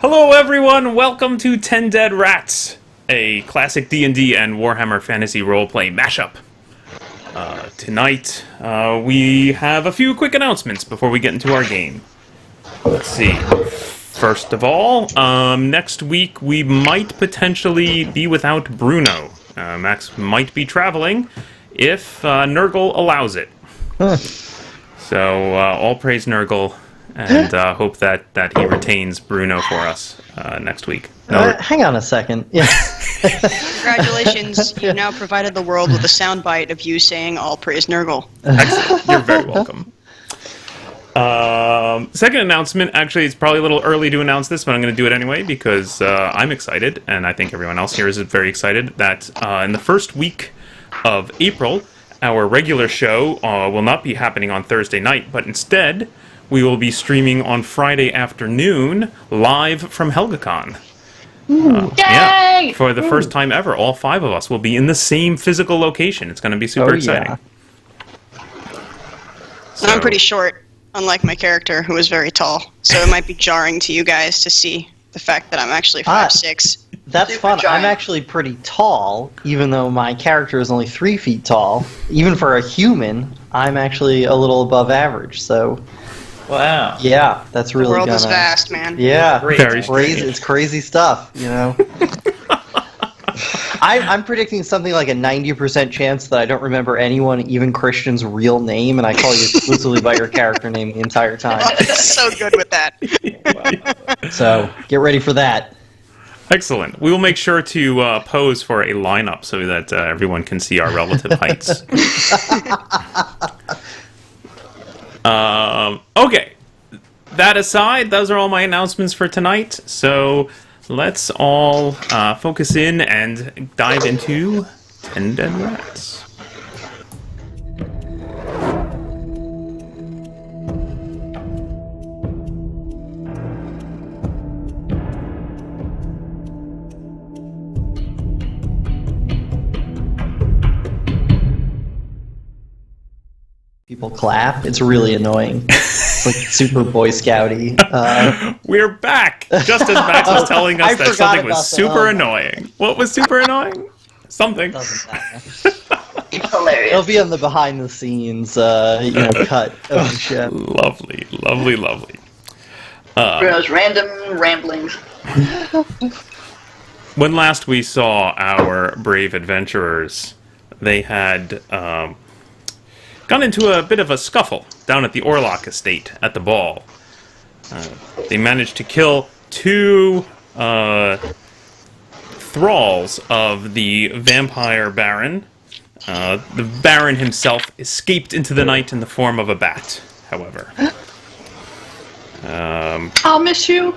Hello everyone, welcome to 10 Dead Rats, a classic D&D and Warhammer Fantasy roleplay mashup. Tonight, we have a few quick announcements before we get into our game. Let's see. First of all, next week we might potentially be without Bruno. Max might be traveling if Nurgle allows it. So, all praise Nurgle. And hope that he retains Bruno for us next week. No, hang on a second. Yeah. Congratulations, you've now provided the world with a soundbite of you saying all praise Nurgle. excellent. You're very welcome. Second announcement, actually it's probably a little early to announce this, but I'm going to do it anyway because I'm excited, and I think everyone else here is very excited, that in the first week of April, our regular show will not be happening on Thursday night, but instead we will be streaming on Friday afternoon, live from HelgaCon. Yeah, for the first time ever, all 5 of us will be in the same physical location. It's going to be super exciting. So, I'm pretty short, unlike my character, who is very tall. So it might be jarring to you guys to see the fact that I'm actually 5'6". That's Super fun. giant. I'm actually pretty tall, even though my character is only 3 feet tall. Even for a human, I'm actually a little above average, so... Wow. Yeah, that's really The world gonna... is vast, man. Yeah, Very it's crazy. It's crazy stuff, you know? I'm predicting something like a 90% chance that I don't remember anyone, even Christian's real name, and I call you exclusively by your character name the entire time. I'm so good with that. So, get ready for that. Excellent. We will make sure to pose for a lineup so that everyone can see our relative heights. Okay. That aside, those are all my announcements for tonight. So let's all focus in and dive into 10 Dead Rats. People clap. It's really annoying. It's like super Boy Scouty. We're back! Just as Max was telling us I that forgot something about was that. super annoying. What was super annoying? Something. Doesn't matter. Hilarious. It'll be on the behind the scenes, cut of the show. Lovely, lovely, lovely. Bruno's random ramblings. When last we saw our brave adventurers, they had gone into a bit of a scuffle down at the Orlok estate at the ball. They managed to kill 2 thralls of the vampire baron. The baron himself escaped into the night in the form of a bat, however. I'll miss you.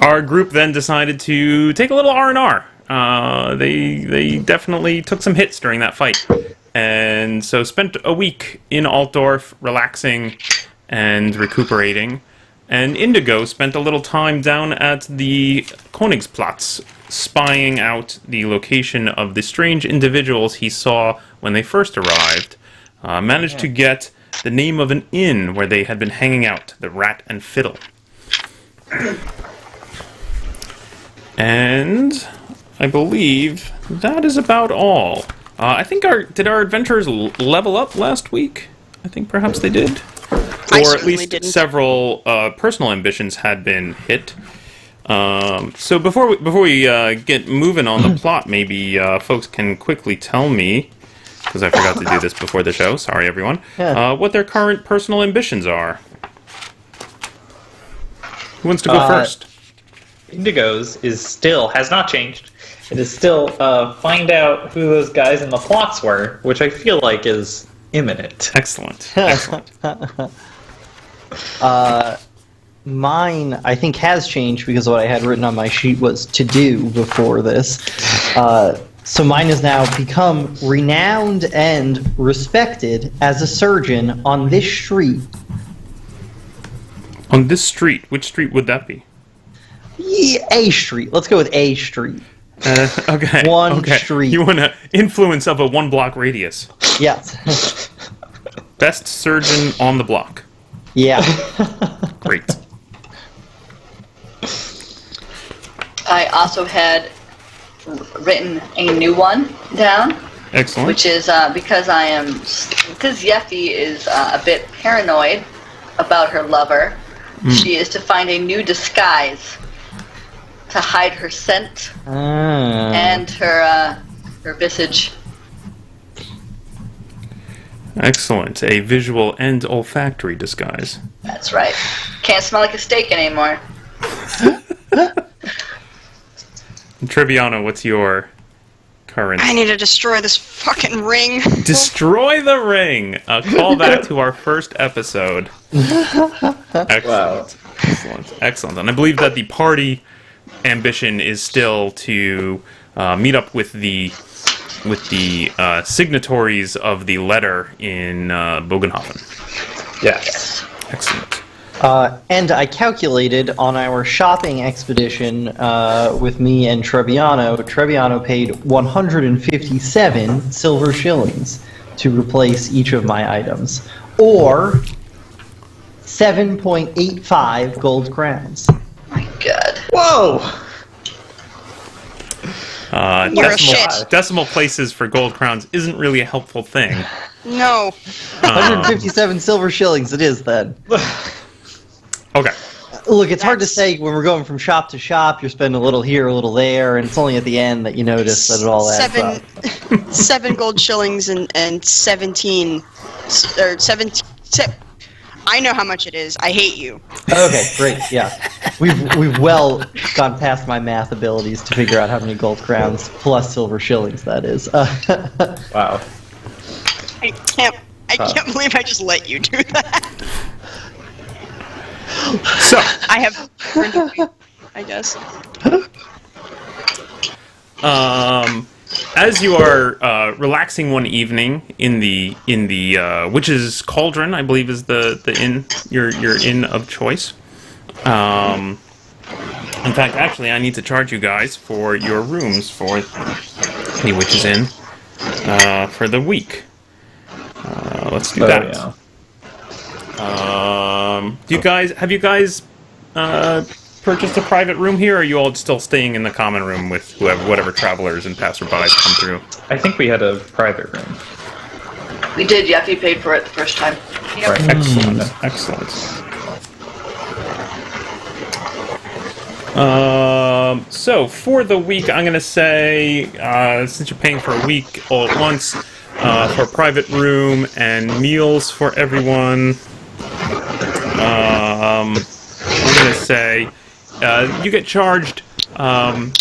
Our group then decided to take a little R&R. They definitely took some hits during that fight. And so spent a week in Altdorf relaxing and recuperating. And Indigo spent a little time down at the Königsplatz spying out the location of the strange individuals he saw when they first arrived. Managed to get the name of an inn where they had been hanging out, the Rat and Fiddle. And I believe that is about all. I think did our adventurers level up last week? I think perhaps they did. I Or at certainly least didn't. several personal ambitions had been hit. So before we get moving on the plot, maybe folks can quickly tell me, because I forgot to do this before the show, sorry everyone, what their current personal ambitions are. Who wants to go first? Indigo's has not changed. It is still find out who those guys in the plots were, which I feel like is imminent. Excellent. Excellent. Mine, I think, has changed because what I had written on my sheet was to do before this. So mine has now become renowned and respected as a surgeon on this street. On this street, which street would that be? Yeah, A Street. Let's go with A Street. Okay. One street. You want to influence of a 1-block radius. Yes. Best surgeon on the block. Yeah. Great. also had written a new one down, Excellent. which is because Yeffy is a bit paranoid about her lover. She is to find a new disguise to hide her scent and her visage. Excellent. A visual and olfactory disguise. That's right. Can't smell like a steak anymore. Triviano, what's your current? I need to destroy this fucking ring. Destroy the ring! A callback to our first episode. Excellent. Wow. Excellent. And I believe that the party ambition is still to meet up with the signatories of the letter in Bogenhofen. Yes. Excellent. And I calculated on our shopping expedition with me and Treviano. Treviano paid 157 silver shillings to replace each of my items, or 7.85 gold crowns. My God. Whoa! You're a shit. Decimal places for gold crowns isn't really a helpful thing. No. 157 silver shillings it is then. Okay. Look, it's hard to say when we're going from shop to shop. You're spending a little here, a little there, and it's only at the end that you notice that it all adds up. 7 gold shillings and 17 or 17. I know how much it is. I hate you. Okay, great. Yeah, we've well gone past my math abilities to figure out how many gold crowns plus silver shillings that is. Wow. I can't believe I just let you do that. So, I have I guess. as you are relaxing one evening in the Witch's Cauldron, I believe is the inn, your inn of choice. In fact, actually, I need to charge you guys for your rooms for the Witch's Inn for the week. Let's do that. Yeah. Have you guys purchased a private room here, or are you all still staying in the common room with whatever travelers and passerbys come through? I think we had a private room. We did. Yeffy paid for it the first time. Yep. Right. Excellent. Excellent. So for the week, I'm going to say, since you're paying for a week all at once, for a private room and meals for everyone, I'm going to say you get charged 1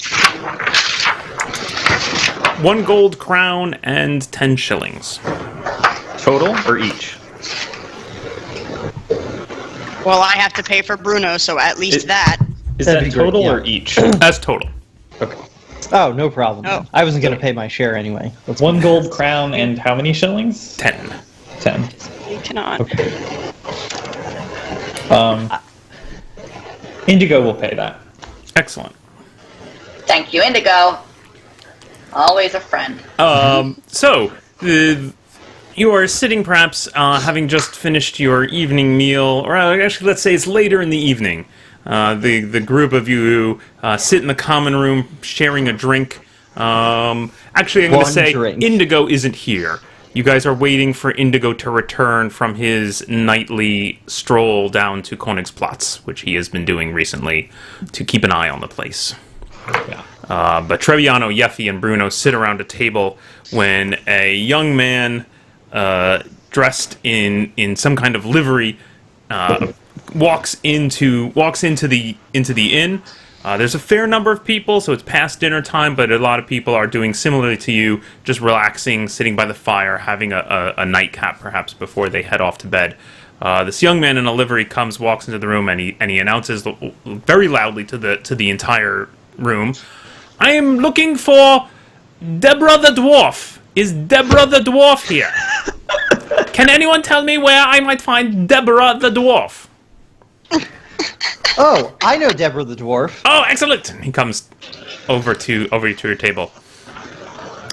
gold crown and 10 shillings. Total or each? Well, I have to pay for Bruno, so at least that. Is That'd that be great, total yeah. or each? That's total. Okay. Oh, no problem. Oh. I wasn't going to pay my share anyway. Let's 1 gold crown and how many shillings? 10. 10. You cannot. Okay. Indigo will pay that. Excellent. Thank you, Indigo. Always a friend. So, you are sitting perhaps having just finished your evening meal, or actually let's say it's later in the evening. The group of you sit in the common room sharing a drink. Actually, I'm going to One say drink. Indigo isn't here. You guys are waiting for Indigo to return from his nightly stroll down to Königsplatz, which he has been doing recently to keep an eye on the place. Yeah. But Treviano, Yeffy, and Bruno sit around a table when a young man dressed in some kind of livery walks into the inn. There's a fair number of people, so it's past dinner time, but a lot of people are doing similarly to you, just relaxing, sitting by the fire, having a nightcap perhaps before they head off to bed. This young man in a livery walks into the room, and he announces very loudly to the entire room, "I am looking for Deborah the Dwarf. Is Deborah the Dwarf here? Can anyone tell me where I might find Deborah the Dwarf?" Oh, I know Deborah the Dwarf. Oh, excellent! He comes over to your table.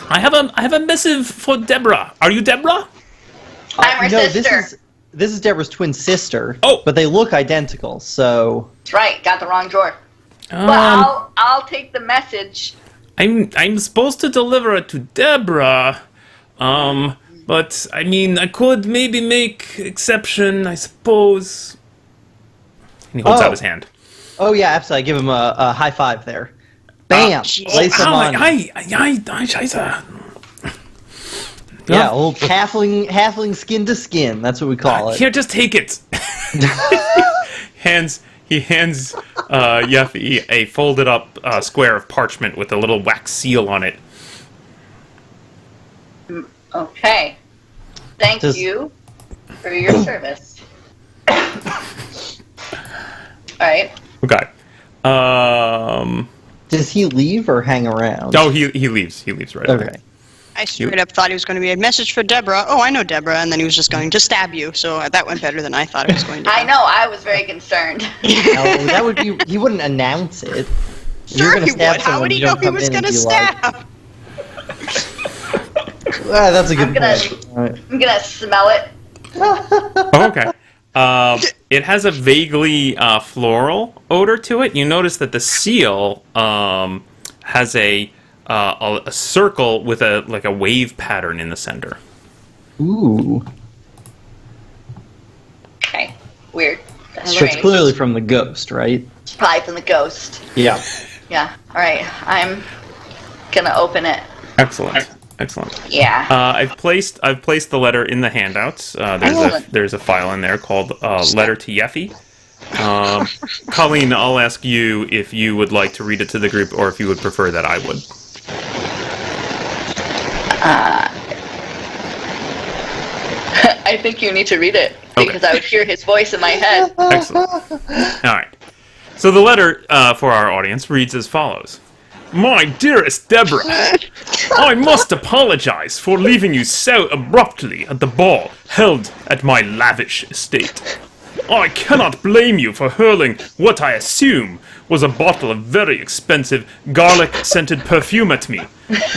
I have a missive for Deborah. Are you Deborah? I'm her no, sister. this is Deborah's twin sister. Oh. But they look identical, so... That's right. Got the wrong drawer. But I'll take the message. I'm supposed to deliver it to Deborah. But I mean, I could maybe make exception, I suppose. And he holds out his hand. Oh yeah, absolutely. I give him a high five there. Bam! Lace him on. Yeah, old halfling skin to skin. That's what we call it. Here, just take it. He hands Yeffy a folded up square of parchment with a little wax seal on it. Okay. Thank you for your service. Alright. Okay. Does he leave or hang around? Oh, he leaves. He leaves right away. Okay. I straight up thought he was going to be a message for Deborah. Oh, I know Deborah. And then he was just going to stab you. So that went better than I thought it was going to. I know. I was very concerned. No, that would be. He wouldn't announce it. Sure he would. How would he know he was going to stab? That's a good point. I'm gonna smell it. Okay. It has a vaguely floral odor to it. You notice that the seal has a circle with a wave pattern in the center. Ooh. Okay. Weird. That's So it's strange. clearly from the ghost, right? Probably from the ghost. Yeah. Yeah. Alright. I'm gonna open it. Excellent. Yeah. I've placed the letter in the handouts. There's a file in there called Letter to Yeffy. Colleen, I'll ask you if you would like to read it to the group, or if you would prefer that I would. I think you need to read it because I would hear his voice in my head. Excellent. All right. So the letter for our audience reads as follows. My dearest Deborah, I must apologize for leaving you so abruptly at the ball held at my lavish estate. I cannot blame you for hurling what I assume was a bottle of very expensive garlic-scented perfume at me,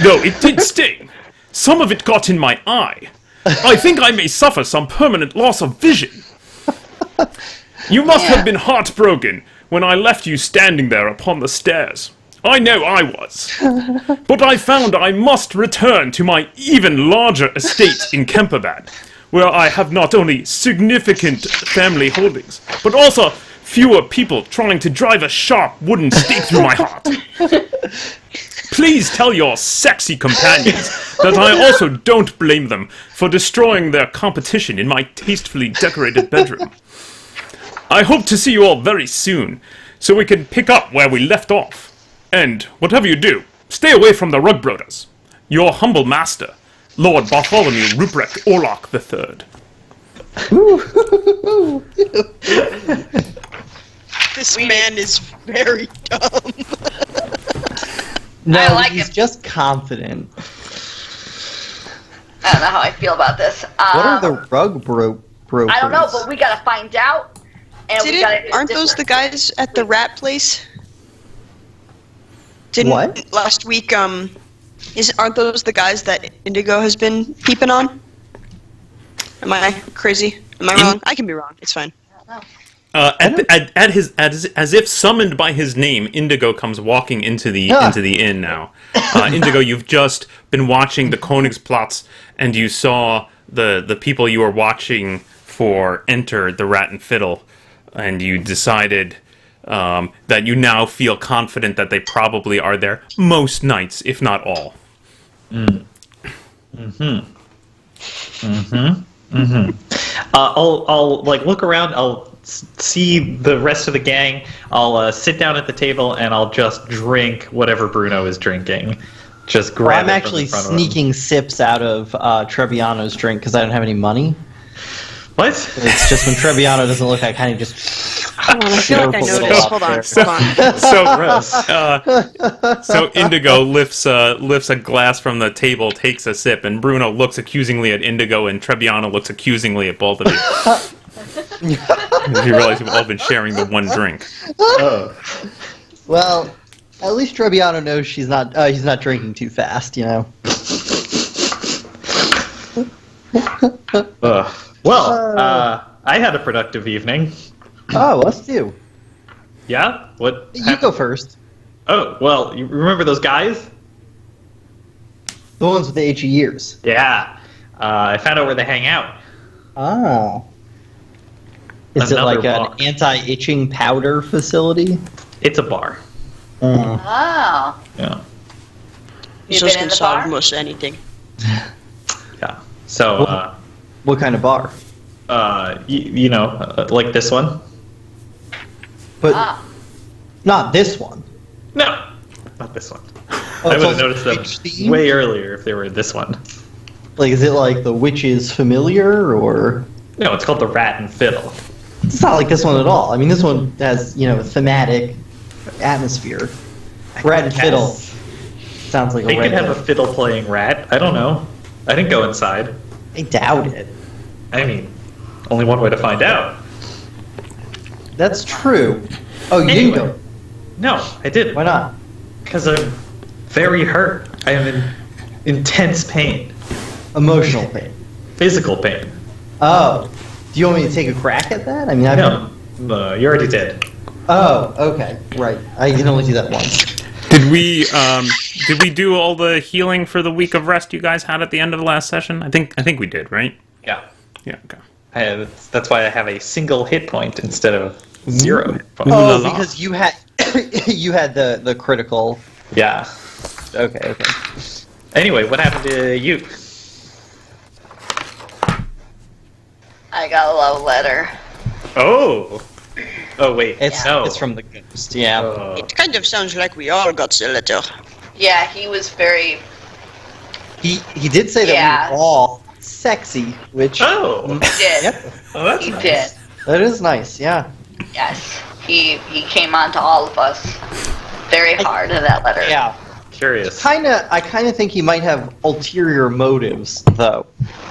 though it did sting. Some of it got in my eye. I think I may suffer some permanent loss of vision. You must have been heartbroken when I left you standing there upon the stairs. I know I was. But I found I must return to my even larger estate in Kemperbad, where I have not only significant family holdings, but also fewer people trying to drive a sharp wooden stake through my heart. Please tell your sexy companions that I also don't blame them for destroying their competition in my tastefully decorated bedroom. I hope to see you all very soon, so we can pick up where we left off. And, whatever you do, stay away from the Rugbrothers. Your humble master, Lord Bartholomew Ruprecht Orlok III. This man is very dumb. No, I like he's him. just confident. I don't know how I feel about this. What are the brokers? I don't know, but we gotta find out. And we gotta do Aren't those the guys at the rat place? Didn't What? last week? Aren't those the guys that Indigo has been peeping on? Am I crazy? Am I wrong? I can be wrong. It's fine. As if summoned by his name, Indigo comes walking into the inn now. Indigo, you've just been watching the Königsplatz, and you saw the people you were watching for enter the Rat and Fiddle, and you decided that you now feel confident that they probably are there most nights, if not all. I'll like look around. I'll see the rest of the gang. I'll sit down at the table and I'll just drink whatever Bruno is drinking. Just grab. I'm it actually from the front of him. sneaking sips out of Trebbiano's drink because I don't have any money. What? It's just when Trebbiano doesn't look, I kind of just. Hold on, I feel like I Sure, noticed. hold Hold on. So Indigo lifts a glass from the table, takes a sip, and Bruno looks accusingly at Indigo, and Trebbiano looks accusingly at both of you. You realize you've all been sharing the one drink. Oh. Well, at least Trebbiano knows he's not drinking too fast, you know. Well, I had a productive evening. Oh, us too. Yeah? What You happened? go first. Oh, well, you remember those guys? The ones with the HE ears. Yeah. I found out where they hang out. Oh. Is it Another like bar. an anti-itching powder facility? It's a bar. Mm. Oh. Yeah. You Those been in can the solve bar? most anything. Yeah. So, What kind of bar? like this one? But Ah. not this one. No, not this one. Oh, I it's would have also noticed them witch themed? way earlier if they were this one. Like, is it like the Witch's Familiar, or... No, it's called the Rat and Fiddle. It's not like this one at all. I mean, this one has, a thematic atmosphere. Rat and guess. Fiddle sounds like They a could red have a fiddle playing rat. I don't know. I didn't go inside. I doubt it. I mean, only one way to find out. That's true. Oh, you Anyway. didn't go. No, I didn't. Why not? Because I'm very hurt. I am in intense pain. Emotional pain. Physical pain. Oh. Do you want me to take a crack at that? I mean, I've No, you already did. Oh, okay. Right. I can only do that once. Did we do all the healing for the week of rest you guys had at the end of the last session? I think we did, right? Yeah. Yeah. Okay. That's why I have a single hit point instead of 0 hit points. Oh, la la. because you had you had the critical. Yeah. Okay. Anyway, what happened to you? I got a love letter. Oh. Oh wait. It's from the ghost. Yeah. Oh. It kind of sounds like we all got the letter. Yeah, he was very. He did say that Yeah. we were all sexy, which Oh. He did. Yep, Oh, that's He nice. did. that is nice. Yeah. Yes. He came on to all of us very hard in that letter. Yeah. Curious. I kind of think he might have ulterior motives, though.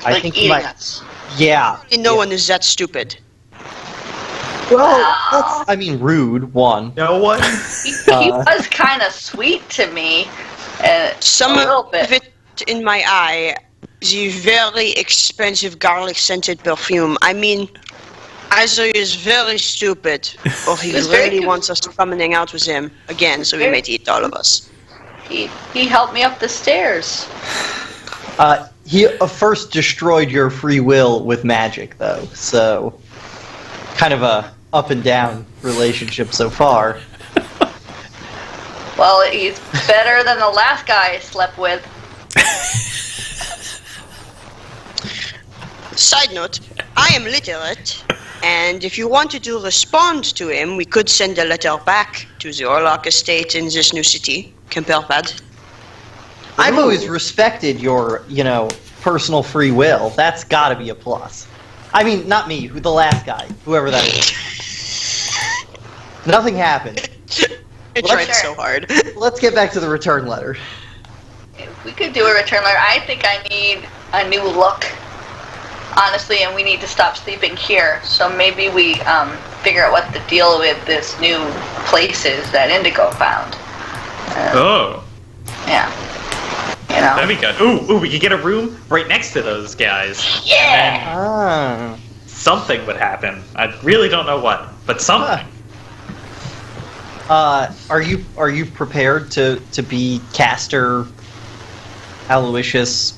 I Like think he eating might. us. Yeah. No one is that stupid. Well, Wow. that's rude. One. No one. He was kind of sweet to me. Some a little of bit. it in my eye, the very expensive garlic scented perfume. I mean, either he is very stupid, or he was very really cute. wants us to come and hang out with him again, so he Very- might eat all of us. He helped me up the stairs. He first destroyed your free will with magic, though. So, kind of a up and down relationship so far. Well, he's better than the last guy I slept with. Side note, I am literate, and if you wanted to respond to him, we could send a letter back to the Orlock estate in this new city, Kemperpad. I've always respected your, personal free will. That's got to be a plus. I mean, not me, the last guy, whoever that is. Nothing happened. I Well, tried sure. so hard. Let's get back to the return letter. If we could do a return letter, I think I need a new look. Honestly, and we need to stop sleeping here. So maybe we figure out what the deal with this new place is that Indigo found. Oh. Yeah. That'd be good. Ooh, we could get a room right next to those guys. Yeah. Ah. Something would happen. I really don't know what, but something. Are you prepared to be caster Aloysius?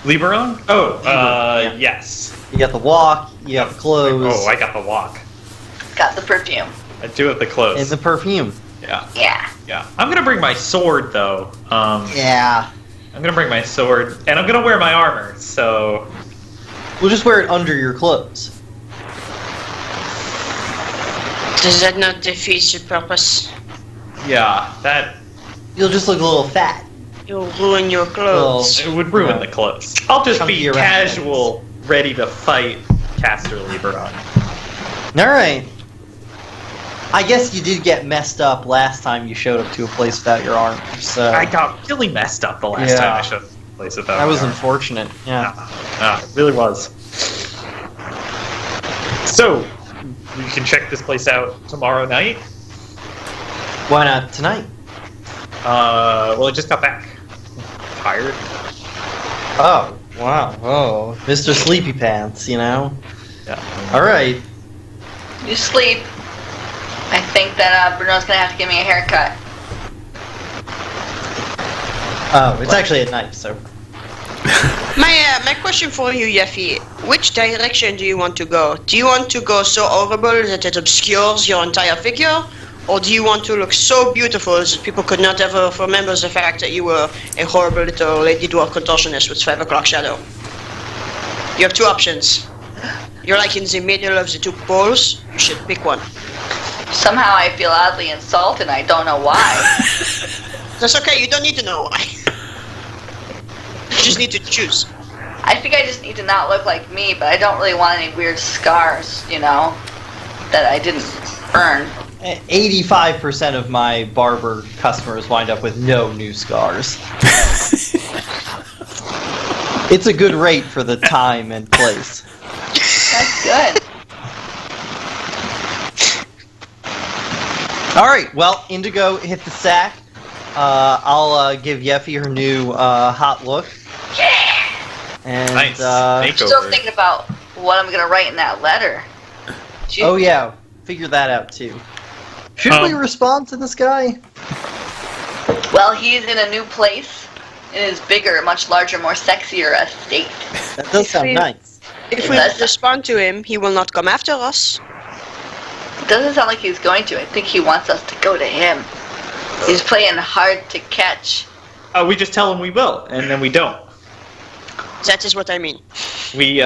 Liberon? Oh, Yeah. yes. You got the walk, you got the clothes, Oh, I got the walk. Got the perfume. I do have the clothes. and the perfume. Yeah, Yeah. yeah. I'm gonna bring my sword though. Yeah. I'm gonna bring my sword, and I'm gonna wear my armor. So We'll just wear it under your clothes. Does that not defeat the purpose? yeah, that You'll just look a little fat. You'll ruin your clothes. it would ruin Yeah. the clothes. I'll just be Chunky around casual, ready to fight Caster Liberon. Alright. I guess you did get messed up last time you showed up to a place without your armor, so I got really messed up the last Yeah. time I showed up to a place without that was my armor. unfortunate. Yeah. It really was. So, we can check this place out tomorrow night. Why not tonight? Well, I just got back. Tired. Oh, wow. Oh, Mr. Sleepy Pants, Yeah. Alright. You sleep. I think. think that Bruno's gonna have to give me a haircut. Oh, it's actually a knife, so. My question for you, Yeffy, which direction do you want to go? Do you want to go so horrible that it obscures your entire figure? Or do you want to look so beautiful that people could not ever remember the fact that you were a horrible little lady dwarf contortionist with 5 o'clock shadow? You have two options. You're like in the middle of the two poles. You should pick one. Somehow I feel oddly insulted. I don't know why. That's okay. You don't need to know why. You just need to choose. I think I just need to not look like me, but I don't really want any weird scars, you know, that I didn't earn. 85% of my barber customers wind up with no new scars. It's a good rate for the time and place. That's good. Alright, well, Indigo hit the sack. I'll give Yeffy her new hot look. Yeah! And, Nice. I'm still Makeover. thinking about what I'm gonna write in that letter. oh yeah, figure that out too. Should we respond to this guy? Well, he's in a new place, in his bigger, much larger, more sexier estate. That does sound nice. If we respond to him, he will not come after us. It doesn't sound like he's going to. I think he wants us to go to him. He's playing hard to catch. We just tell him we will, and then we don't. That is what I mean. We,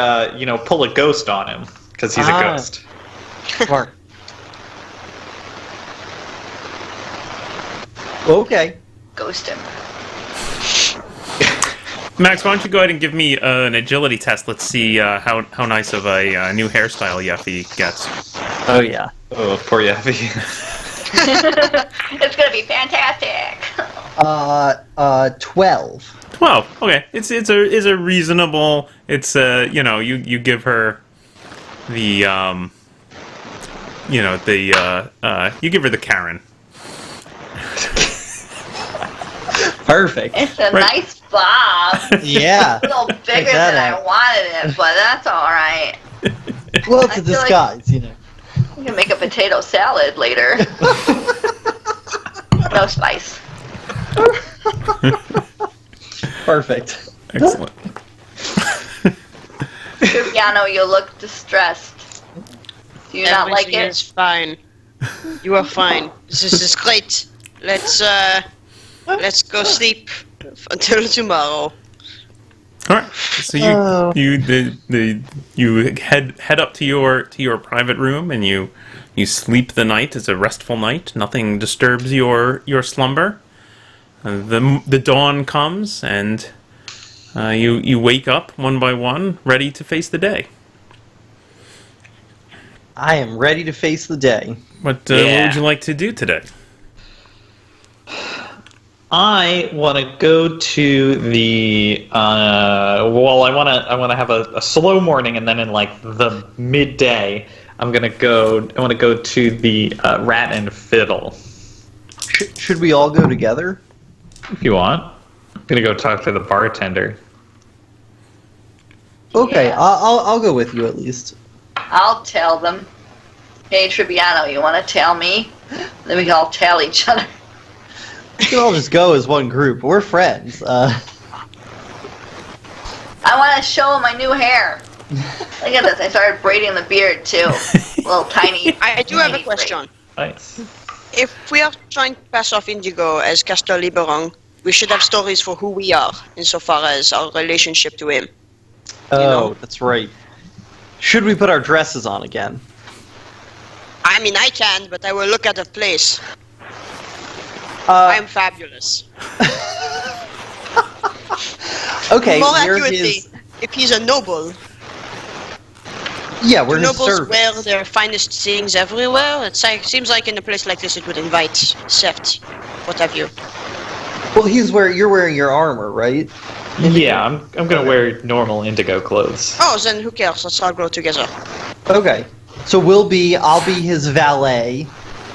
pull a ghost on him, because he's a ghost. Smart. Okay. Ghost him. Max, why don't you go ahead and give me an agility test? Let's see how nice of a new hairstyle Yeffy gets. Oh yeah. Oh, poor Yeffy. It's gonna be fantastic. 12. 12. Okay, it's a reasonable. It's you give her the you give her the Karen. Perfect. It's a Right. nice bob. Yeah. A little Check bigger that than I out. wanted it, but that's alright. Well, it's I a feel like- disguise, you know. We can make a potato salad later. No spice. Perfect. Excellent. Triviano, you look distressed. Do you not like Everything it? is fine. You are fine. This is great. Let's go sleep until tomorrow. All right. So you head up to your private room and you sleep the night. It's a restful night. Nothing disturbs your slumber. The dawn comes and you wake up one by one, ready to face the day. I am ready to face the day. What Yeah. would you like to do today? I want to go to the. I want to have a slow morning, and then in like the midday, I want to go to the Rat and Fiddle. Should we all go together? If you want, I'm gonna go talk to the bartender. Okay, Yeah. I'll go with you at least. I'll tell them. Hey, Triviano, you want to tell me? Then we can all tell each other. We can all just go as one group. We're friends. I want to show my new hair. Look at this. I started braiding the beard, too. Little tiny. I do have a tiny question. Nice. If we are trying to pass off Indigo as Castor Liberong, we should have stories for who we are, insofar as our relationship to him. Oh, know. that's right. Should we put our dresses on again? I mean, I can, but I will look at the place. Uh, I'm fabulous. okay, More we're accurately, his... if he's a noble, Yeah, we're do his nobles servants. wear their finest things everywhere? Seems like in a place like this it would invite theft, what have you. Well, you're wearing your armor, right? Yeah, I'm gonna wear normal Indigo clothes. Oh, then who cares? Let's all go together. Okay. So I'll be his valet.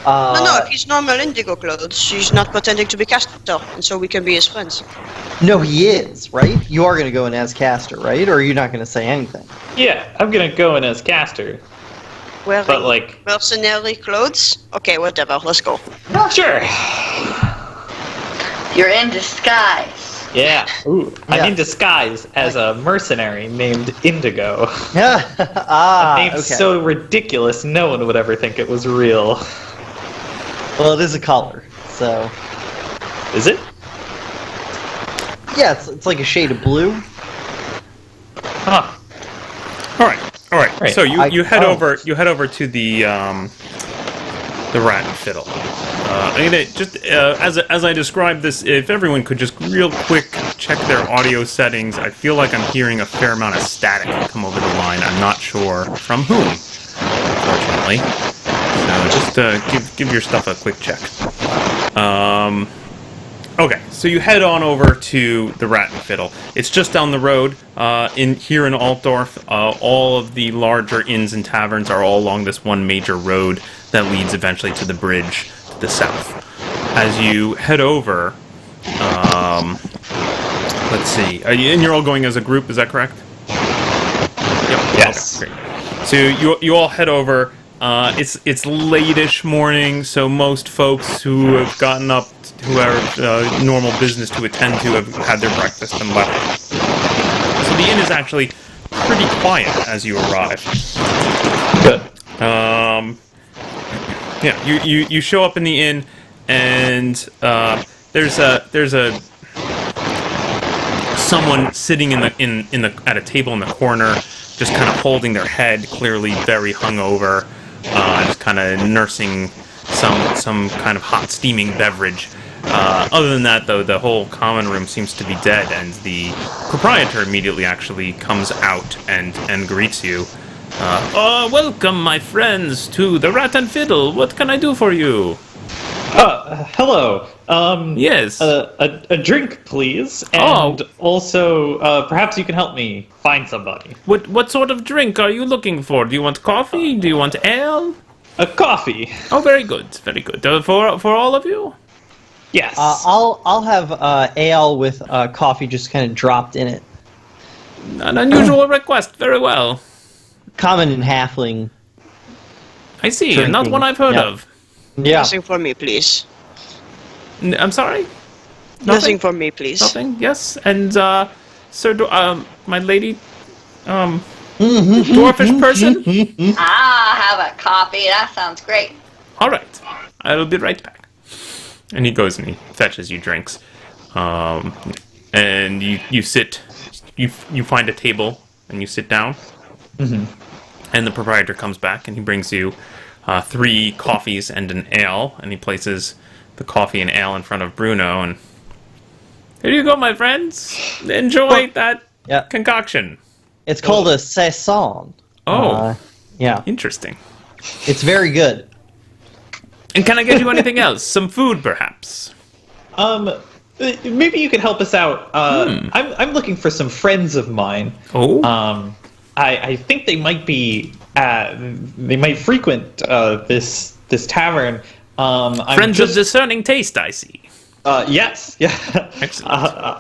No, if he's normal Indigo clothes, he's not pretending to be Castor, and so we can be his friends. No, he is, right? You are going to go in as Caster, right? Or are you not going to say anything? Yeah, I'm gonna go in as Caster. Wearing But, like- mercenary clothes? Okay, whatever. Let's go. Sure. You're in disguise. Yeah. Ooh. I'm Yeah. in disguise as a mercenary named Indigo. Yeah. Name Okay. so ridiculous, no one would ever think it was real. Well, it is a color, so Is it? yeah, it's like a shade of blue. Huh. All right. Right. So you head oh. over to the Rat and Fiddle. As I described this, if everyone could just real quick check their audio settings, I feel like I'm hearing a fair amount of static come over the line. I'm not sure from whom, unfortunately. So just give your stuff a quick check. Okay, so you head on over to the Rat and Fiddle. It's just down the road. Here in Altdorf, all of the larger inns and taverns are all along this one major road that leads eventually to the bridge to the south. As you head over, let's see, and you're all going as a group, is that correct? Yep. Yes. Okay, great. So you all head over. It's late-ish morning, so most folks who have gotten up, who have normal business to attend to, have had their breakfast and left. So the inn is actually pretty quiet as you arrive. Good. Yeah, you show up in the inn, and there's a someone sitting at a table in the corner, just kind of holding their head, clearly very hungover, just kind of nursing some kind of hot steaming beverage. Other than that, though, the whole common room seems to be dead, and the proprietor immediately actually comes out and greets you. Welcome, my friends, to the Rat and Fiddle. What can I do for you? Hello. Yes. A drink, please, and also perhaps you can help me find somebody. What sort of drink are you looking for? Do you want coffee? Do you want ale? A coffee. Oh, very good, very good. For all of you? Yes. I'll have ale with coffee just kind of dropped in it. An unusual request. Very well. Common and halfling. I see. Drinking. Not one I've heard Yeah. of. Yeah. Nothing for me, please. I'm sorry. Nothing for me, please. Nothing. Yes. And sir, my lady, dwarfish person. Have a coffee. That sounds great. All right. I'll be right back. And he goes and he fetches you drinks. And you sit. You find a table and you sit down. Mm-hmm. And the proprietor comes back and he brings you 3 coffees and an ale, and he places the coffee and ale in front of Bruno, and here you go, my friends. Enjoy that Yeah. concoction. It's called a saison. Oh, Yeah. interesting. It's very good. And can I get you anything else? Some food, perhaps? Maybe you could help us out. I'm looking for some friends of mine. Oh, I think they might be. They might frequent this tavern. friends of discerning taste, I see. Yes. Yeah. Excellent.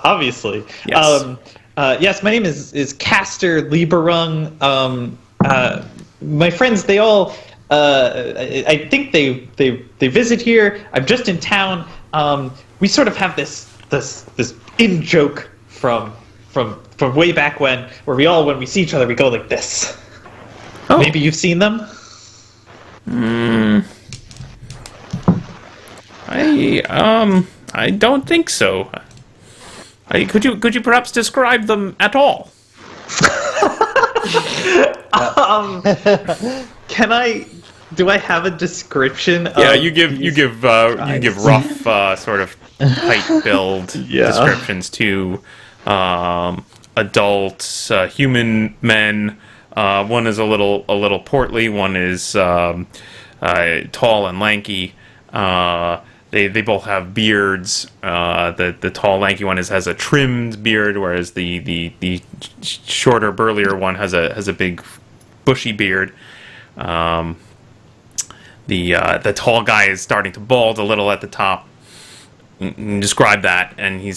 Obviously. Yes. Yes. My name is Castor Lieberung. My friends, they all. I think they visit here. I'm just in town. We sort of have this in joke from way back when we see each other we go like this. Oh. Maybe you've seen them? I don't think so. Could you perhaps describe them at all? Can I? Do I have a description? Yeah, of you give rough sort of height build Yeah. descriptions to adults, human men. One is a little portly. One is tall and lanky. They both have beards. The tall, lanky one has a trimmed beard, whereas the shorter, burlier one has a big, bushy beard. The tall guy is starting to bald a little at the top. Describe that, and he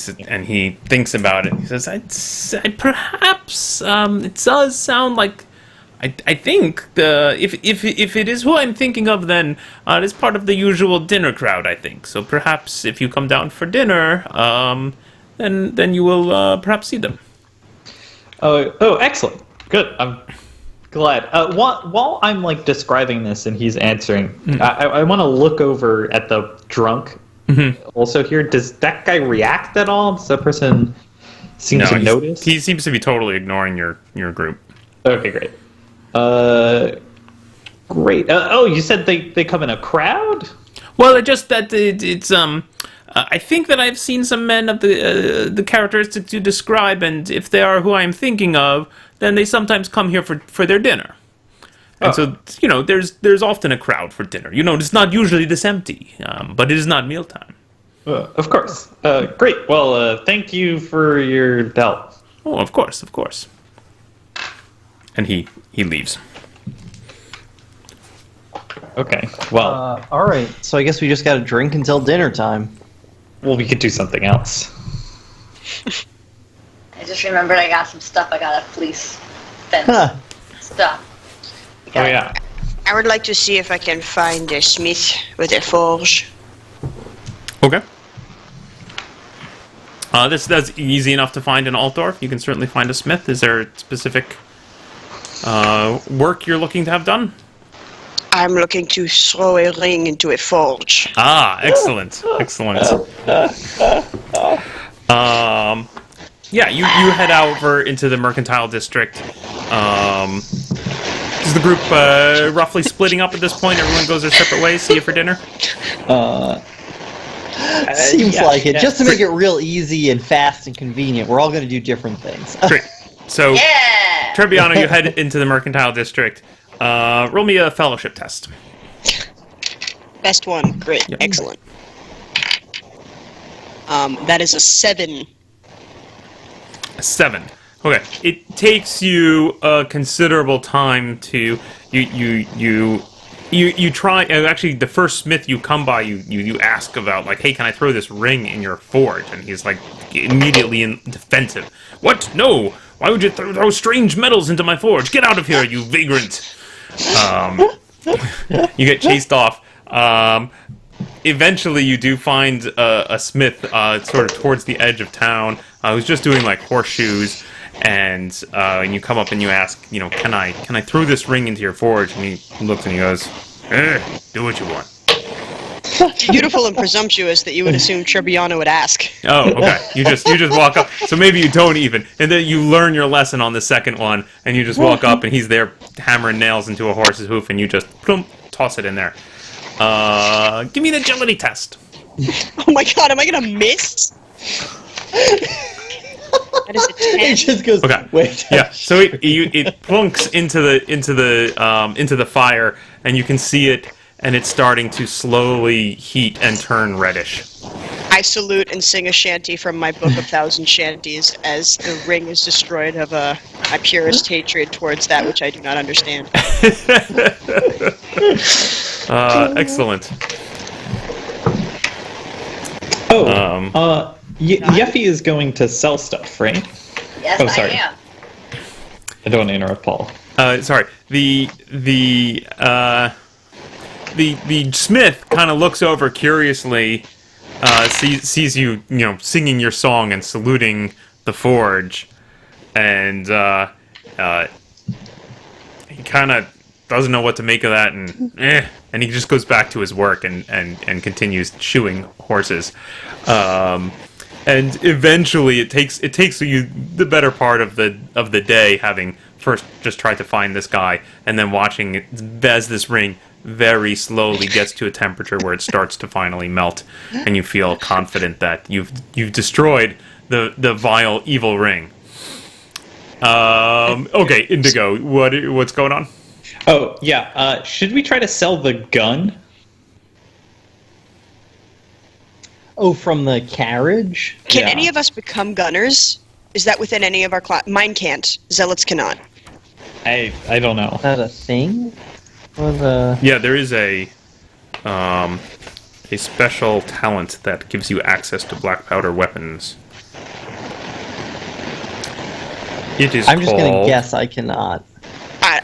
thinks about it. He says, "I'd say perhaps it does sound like I think if it is who I'm thinking of, then it is part of the usual dinner crowd. I think so. Perhaps if you come down for dinner, then you will perhaps see them. Oh, excellent. Good. I'm glad. While I'm like describing this and he's answering, I want to look over at the drunk. Also here, does that guy react at all? Does that person seem to notice? He seems to be totally ignoring your group. Okay, great. Great. You said they come in a crowd? Well, it's I think that I've seen some men of the characteristics you describe, and if they are who I'm thinking of, then they sometimes come here for their dinner. And so, there's often a crowd for dinner. It's not usually this empty, but it is not mealtime. Of course. Great. Well, thank you for your help. Oh, of course. And he leaves. Okay. Well, All right. So I guess we just got to drink until dinner time. we could do something else. I just remembered I got some stuff. I got a fleece fence Huh. stuff. Oh yeah. I would like to see if I can find a smith with a forge. Okay. That's easy enough to find in Altdorf. You can certainly find a smith. Is there a specific work you're looking to have done? I'm looking to throw a ring into a forge. Ah, excellent. Yeah, you head over into the mercantile district. Is the group roughly splitting up at this point? Everyone goes their separate ways. See you for dinner. Seems like it. yeah. Just to make it real easy and fast and convenient, we're all going to do different things. Great. So, Yeah! Trebbiano, you head into the mercantile district. Roll me a fellowship test. Best one. Great. Yep. Excellent. That is a 7. 7. Okay. It takes you a considerable time to you try. Actually, the first smith you come by, you ask about, like, hey, can I throw this ring in your forge? And he's like immediately in defensive. What? No. Why would you throw strange metals into my forge? Get out of here, you vagrant! You get chased off. Eventually, you do find a smith sort of towards the edge of town who's just doing like horseshoes, and you come up and you ask, can I throw this ring into your forge? And he looks and he goes, do what you want. Beautiful and presumptuous that you would assume Trebbiano would ask. Oh, okay. You just walk up. So maybe you don't even, and then you learn your lesson on the second one, and you just walk up, and he's there hammering nails into a horse's hoof, and you just plump, toss it in there. Give me an agility test. Oh my god, am I gonna miss? That is a 10. It just goes. Okay. Wait. Yeah. So it plunks into the fire, and you can see it, and it's starting to slowly heat and turn reddish. I salute and sing a shanty from my book of thousand shanties as the ring is destroyed of my purest hatred towards that which I do not understand. Excellent. Yeffy is going to sell stuff, right? Yes, Oh, sorry. I am. I don't want to interrupt Paul. Sorry. The smith kind of looks over curiously, sees you, singing your song and saluting the forge, and he kind of doesn't know what to make of that, and he just goes back to his work and continues shoeing horses. And eventually, it takes you the better part of the day, having first just tried to find this guy, and then watching it as this ring very slowly gets to a temperature where it starts to finally melt, and you feel confident that you've destroyed the vile evil ring. Okay, Indigo, what's going on? Oh yeah. Should we try to sell the gun? Oh, from the carriage? Can Yeah. any of us become gunners? Is that within any of our class? Mine can't. Zealots cannot. I don't know. Is that a thing? Or the... Yeah, there is a special talent that gives you access to black powder weapons. It is I'm just called... gonna guess I cannot.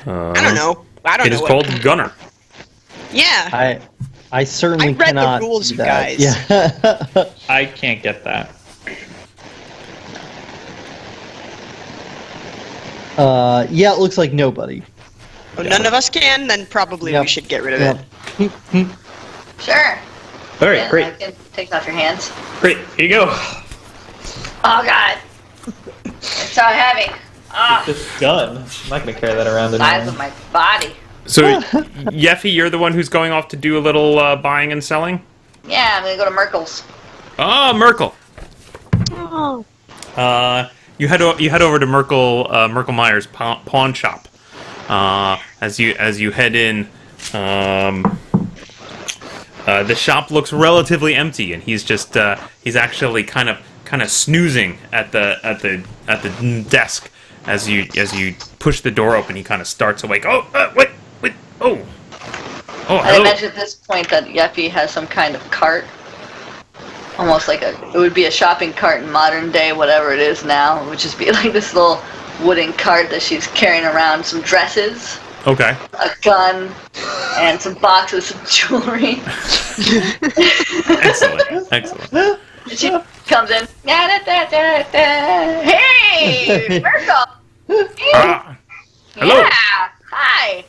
I don't know. I don't It know is what. called Gunner. Yeah. I certainly I read the cannot rules, do you that. guys. Yeah. I can't get that. Yeah, it looks like nobody. Well, none of us can. Then probably we Yep. should get rid of Yep. it. Sure. All right, Yeah, I great, can take off your hands. great. Here you go. Oh god. It's so heavy. Ah, This gun. I'm not gonna carry that around size anymore. of my body. So, Yeffy, you're the one who's going off to do a little buying and selling? Yeah, I'm gonna go to Merkel's. Ah, Merkel. Oh. You head over to Merkel Meyer's pawn shop. As you head in, the shop looks relatively empty, and he's just he's actually kind of snoozing at the desk as you push the door open. He kind of starts awake. Oh, wait, oh, I hello. imagine at this point that Yeffy has some kind of cart. Almost like it would be a shopping cart in modern day, whatever it is now. It would just be like this little wooden cart that she's carrying around some dresses, Okay. a gun, and some boxes of jewelry. Excellent. And she comes in. Hey, Merkel! Hey. Ah, hello. Yeah, hi.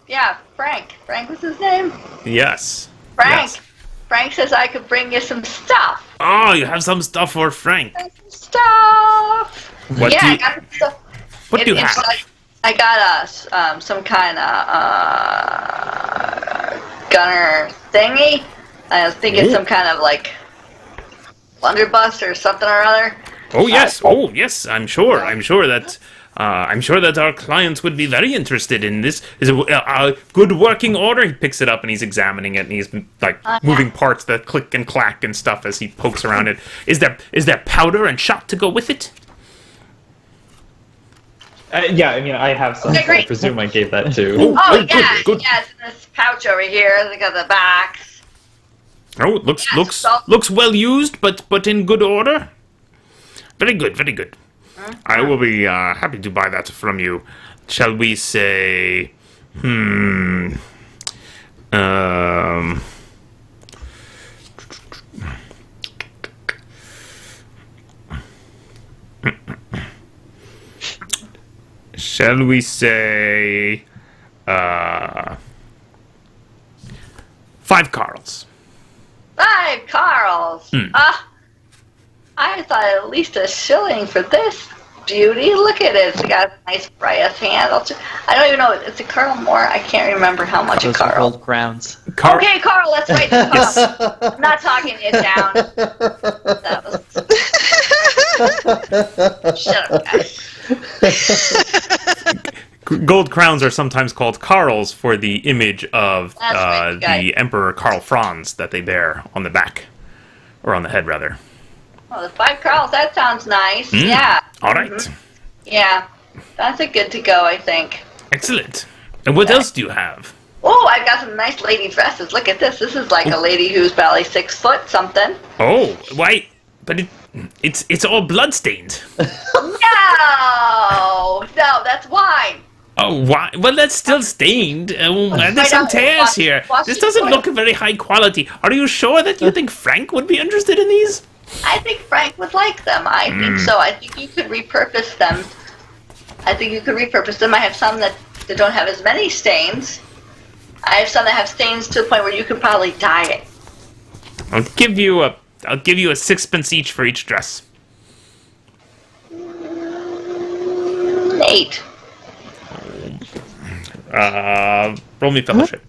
Yeah, Frank. Frank was his name? Yes. Frank. Yes. Frank says I could bring you some stuff. Oh, you have some stuff for Frank. Some stuff. What yeah, do you- I got some stuff. What do you It's have? like, I got some kind of gunner thingy. I think it's Ooh. some kind of like blunderbuss or something or other. Oh yes. Oh yes. I'm sure that. I'm sure that our clients would be very interested in this. Is a good working order? He picks it up and he's examining it and he's like moving parts that click and clack and stuff as he pokes around it. Is there powder and shot to go with it? Yeah, I mean, I have some. Okay, So I great. presume I gave that too. Oh, good, yeah, good. yeah, it's in this pouch over here. They got the box. Oh, it looks so- looks well used, but in good order. Very good, very good. I will be happy to buy that from you. Shall we say, shall we say, 5 Carls? 5 Carls. I thought at least a shilling for this beauty. Look at it. It's got a nice brass handle. I don't even know. It's a Carl more. I can't remember how much a Those are Carl. called crowns. Okay, Carl, let's write the Carl. I'm not talking it down. That was... Shut up, guys. Gold crowns are sometimes called Karls for the image of That's right, you got the it. Emperor Karl Franz that they bear on the back, or on the head rather. Oh, the 5 Carls. That sounds nice. Yeah. All right. Yeah. That's a good to go, I think. Excellent. And what else do you have? Oh, I've got some nice lady dresses. Look at this. This is like a lady who's probably 6 foot something. Oh, why? But it's all bloodstained. No, that's wine. Oh, why? Well, that's still stained. There's some tears here. This doesn't look very high quality. Are you sure that you think Frank would be interested in these? I think Frank would like them. I think so. I think you could repurpose them. I have some that don't have as many stains. I have some that have stains to the point where you could probably dye it. I'll give you a 6pence each for each dress. 8. Roll me fellowship.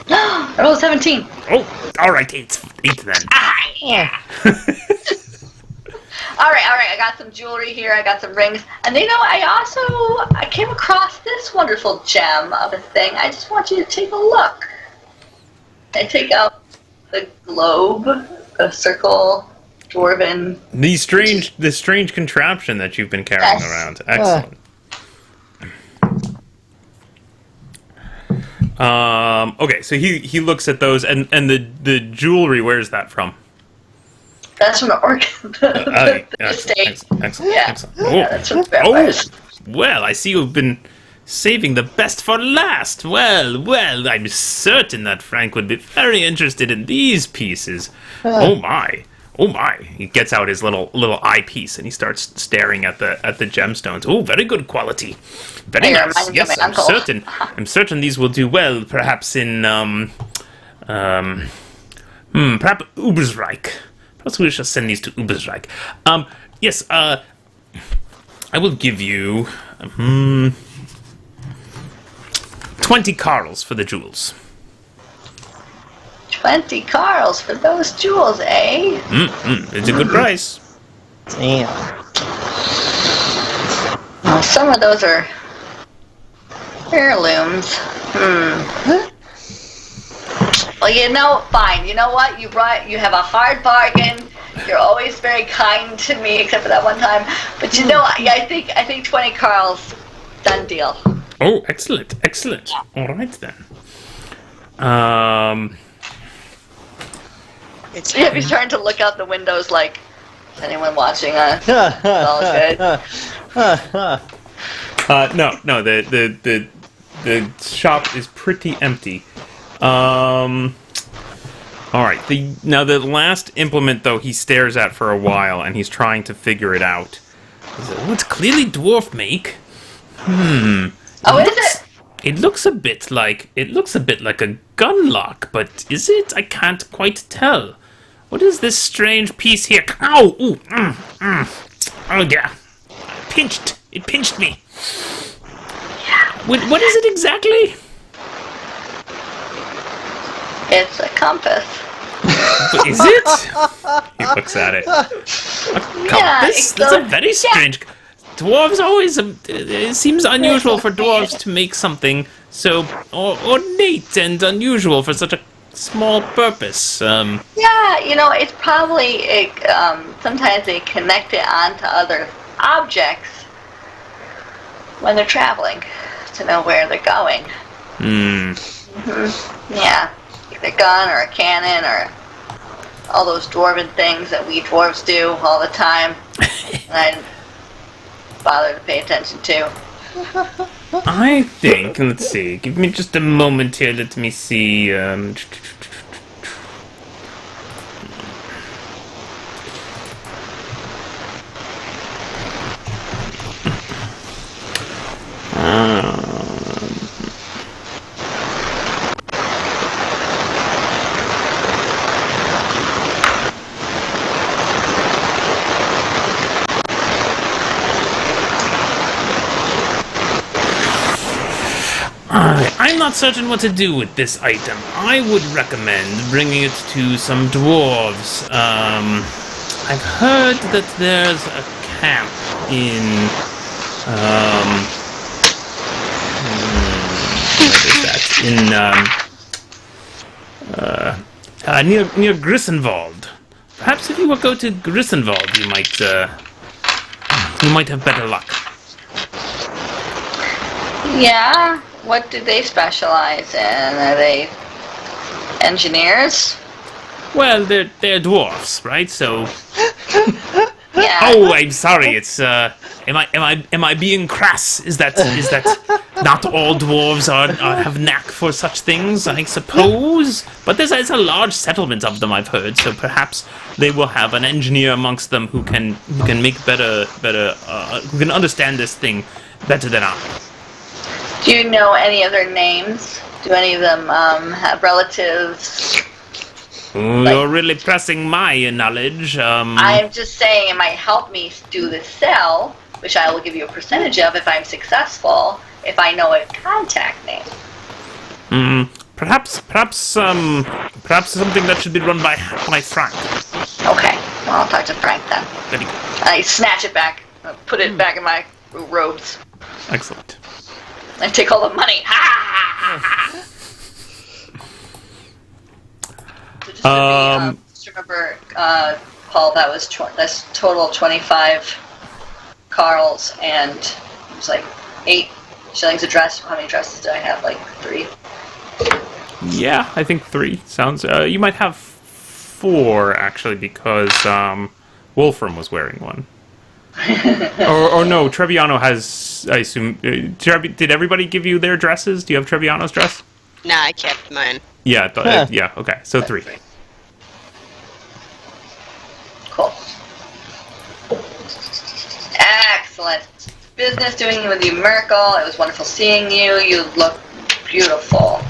I rolled 17. Oh, all right, eight then. Yeah. All right. I got some jewelry here. I got some rings, and I came across this wonderful gem of a thing. I just want you to take a look. I take out the globe, a circle, dwarven. The strange contraption that you've been carrying Yes. around. Excellent. Okay, so he looks at those and the jewelry. Where's that from? That's from the the estate. Excellent. Yeah. Excellent. Yeah, that's from the vampires. Well, I see you've been saving the best for last. Well, I'm certain that Frank would be very interested in these pieces. Oh my. He gets out his little eyepiece and he starts staring at the gemstones. Oh, very good quality. Very Hey, nice. reminds me of Yes, my uncle. I'm certain these will do well, perhaps in perhaps Ubersreich. Perhaps we shall send these to Ubersreich. Yes, I will give you 20 Carls for the jewels. 20 Carls for those jewels, eh? It's a good price. Damn. Well, some of those are heirlooms. Well, fine. You know what? You have a hard bargain. You're always very kind to me, except for that one time. But I think 20 Carls, done deal. Oh, excellent. All right then. Yeah, he's trying to look out the windows like, is anyone watching us? All good. No. The shop is pretty empty. All right. The last implement though he stares at for a while, and he's trying to figure it out. It's clearly dwarf make. Oh, is it? It looks a bit like a gun lock, but is it? I can't quite tell. What is this strange piece here? Ow! Ooh! Oh yeah! It pinched me. What is it exactly? It's a compass. Is it? He looks at it. A compass? That's a very strange. Dwarves always. It seems unusual for dwarves to make something so ornate and unusual for such a small purpose. Yeah, it's probably sometimes they connect it onto other objects when they're traveling to know where they're going. Yeah, like a gun or a cannon or all those dwarven things that we dwarves do all the time. And I didn't bother to pay attention to. I think. Let's see. Give me just a moment here. Let me see. I'm not certain what to do with this item. I would recommend bringing it to some dwarves. I've heard that there's a camp in near Grissenwald. Perhaps if you would go to Grissenwald, you might have better luck. Yeah, what do they specialize in? Are they engineers? Well, they're dwarfs, right? So. Yeah. Oh, I'm sorry. It's am I being crass? Is that not all dwarves have knack for such things? I suppose, but there's a large settlement of them, I've heard. So perhaps they will have an engineer amongst them who can make better who can understand this thing better than I. Do you know any of their names? Do any of them have relatives? Ooh, you're really pressing my knowledge. I'm just saying it might help me do the sell, which I will give you a percentage of if I'm successful, if I know a contact name. Perhaps something that should be run by Frank. Okay, well, I'll talk to Frank then. Very good. I snatch it back, put it back in my robes. Excellent. I take all the money. Ha ha ha ha! So just remember, Paul, that's total 25 Carls, and it was like 8 shillings a dress. How many dresses do I have? Like 3? Yeah, I think 3 sounds. You might have before, actually, because Wolfram was wearing one. or no, Trebbiano has, I assume... did everybody give you their dresses? Do you have Trebbiano's dress? Nah, I kept mine. Yeah, Huh. yeah, okay, so 3. Cool. Excellent. Business doing with you, Merkel. It was wonderful seeing you. You look beautiful.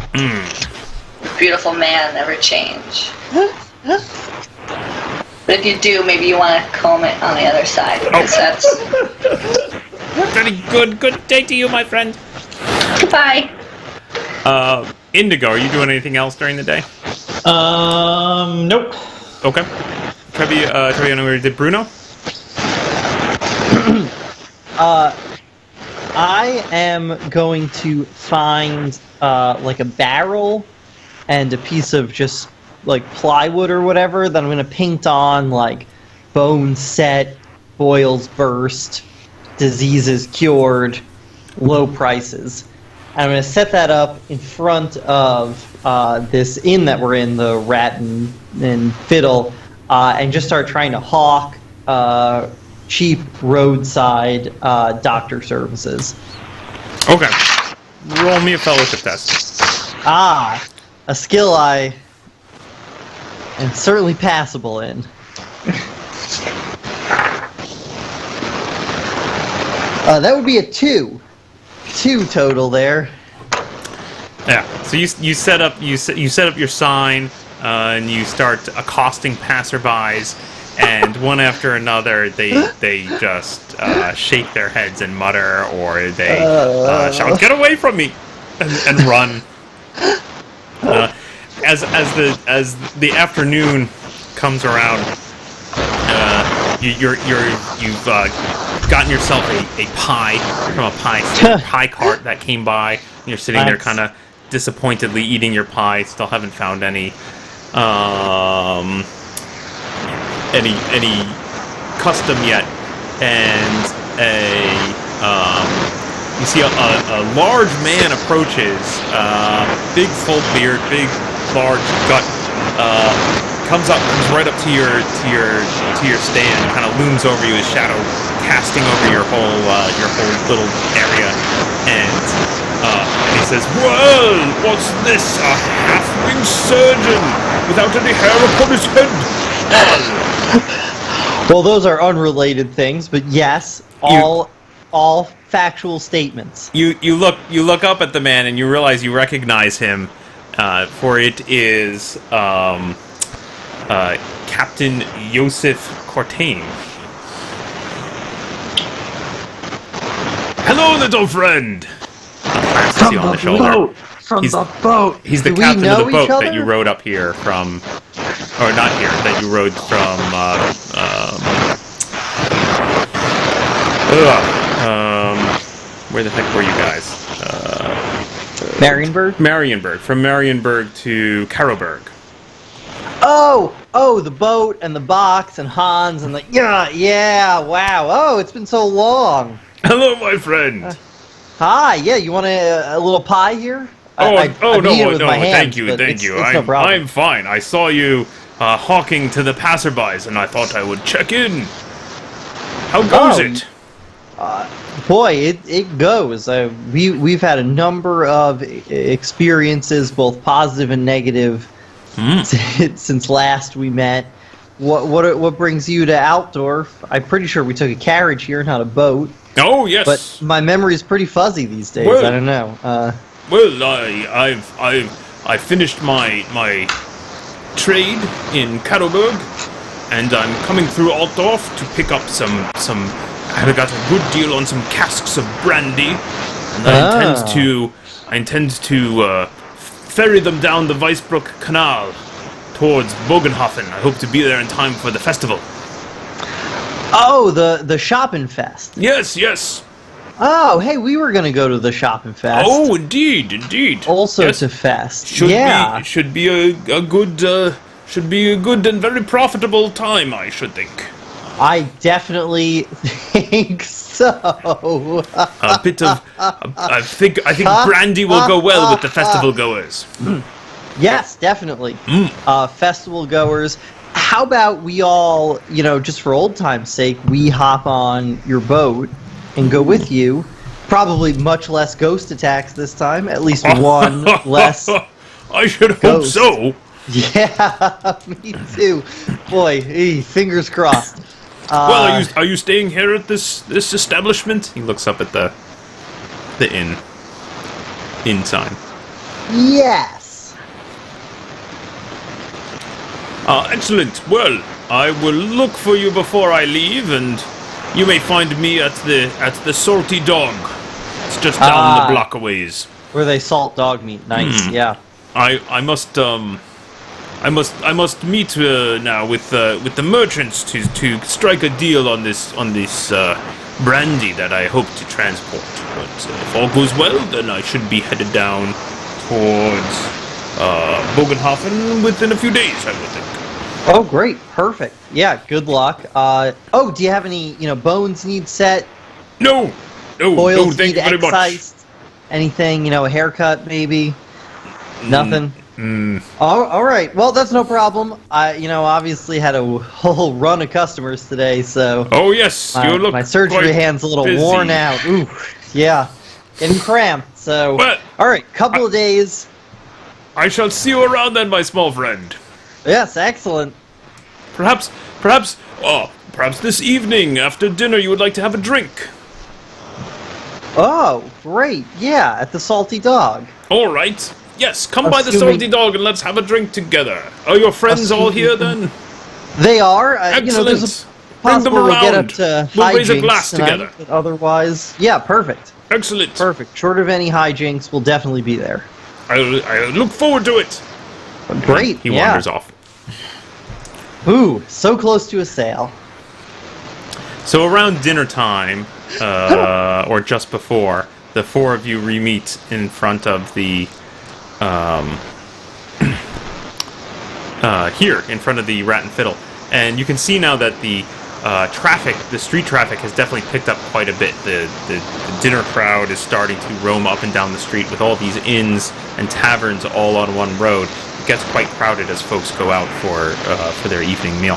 Beautiful man, never change. But if you do, maybe you want to comb it on the other side, because that's... Very good. Good day to you, my friend. Goodbye. Indigo, are you doing anything else during the day? Nope. Okay. Trebbiano, did Bruno? I am going to find like a barrel and a piece of just like plywood or whatever that I'm going to paint on, like bones set, boils burst, diseases cured, low prices. And I'm going to set that up in front of this inn that we're in, the Rat and Fiddle, and just start trying to hawk cheap roadside doctor services. Okay. Roll me a fellowship test. A skill I am certainly passable in. That would be a 2. 2 total there. Yeah. So you set up your sign and you start accosting passerbys, and one after another they just shake their heads and mutter, or they shout, "Get away from me!" and run. As the afternoon comes around, you've gotten yourself a pie from a pie cart that came by. And you're sitting there, kind of disappointedly eating your pie. Still haven't found any custom yet, and you see a large man approaches, big full beard, big large gut, comes right up to your stand, kind of looms over you, his shadow casting over your whole little area, and he says, "Well, what's this? A halfling surgeon without any hair upon his head?" Well, those are unrelated things, but yes, all factual statements. You look up at the man and you realize you recognize him, for it is Captain Yosef Cortain. "Hello, little friend." Claps you on the shoulder. From the boat. He's the Do we captain of know the boat each other? that you rowed up here from, or not here, that you rowed from. Where the heck were you guys? Marienburg? Marienburg. From Marienburg to Caroburg. Oh, the boat and the box and Hans and the yeah, wow. Oh, it's been so long. Hello, my friend. Hi, yeah, you want a little pie here? No, hands, thank you. It's no problem. I'm fine. I saw you hawking to the passerbys, and I thought I would check in. How goes it? Boy, it goes. We've had a number of experiences, both positive and negative, since last we met. What brings you to Altdorf? I'm pretty sure we took a carriage here, not a boat. Oh yes, but my memory is pretty fuzzy these days. Well, I don't know. Well, I finished my trade in Caroburg, and I'm coming through Altdorf to pick up some. I got a good deal on some casks of brandy, and I intend to ferry them down the Weissbruck Canal towards Bogenhofen. I hope to be there in time for the festival. Oh, the Schoppenfest. Yes. Oh, hey, we were gonna go to the Schoppenfest. Oh, indeed. Also yes. to Fest. Should be a good and very profitable time, I should think. I definitely think so. A bit of, I think brandy will go well with the festival goers. Yes, definitely. Festival goers how about we all, just for old time's sake, we hop on your boat and go with you. Probably much less ghost attacks this time. At least one less. I should hope ghost. so. Yeah, me too. Boy, fingers crossed. Well, are you staying here at this establishment? He looks up at the inn sign. Yes. Excellent. Well, I will look for you before I leave, and you may find me at the Salty Dog. It's just down the block a ways. Where they salt dog meat. Nice. Yeah. I must meet now with the merchants to strike a deal on this brandy that I hope to transport. But if all goes well, then I should be headed down towards Bogenhofen within a few days, I would think. Oh, great. Perfect. Yeah, good luck. Do you have any, bones need set? No, Boils thank need you very much. excised? Anything, a haircut maybe? Nothing? All right. Well, that's no problem. I, obviously had a whole run of customers today, so... Oh, yes, you look my surgery quite hand's a little busy. worn out. Ooh, yeah. Getting cramped, so... Well, all right, couple of days. I shall see you around then, my small friend. Yes, excellent. Perhaps this evening after dinner you would like to have a drink. Oh, great. Yeah, at the Salty Dog. All right. Yes, come by the Assuming- Salty Dog and let's have a drink together. Are your friends all here then? They are. Excellent. There's a Bring them possible we'll get around. up to We'll raise a hijinks glass tonight, together. but otherwise, yeah, perfect. Excellent. Perfect. Short of any hijinks, we'll definitely be there. I look forward to it. Great. He yeah. wanders off. Ooh, so close to a sale. So around dinner time, or just before, the four of you re-meet in front of the, here, in front of the Rat and Fiddle. And you can see now that the the street traffic has definitely picked up quite a bit. The dinner crowd is starting to roam up and down the street with all these inns and taverns all on one road. It gets quite crowded as folks go out for their evening meal.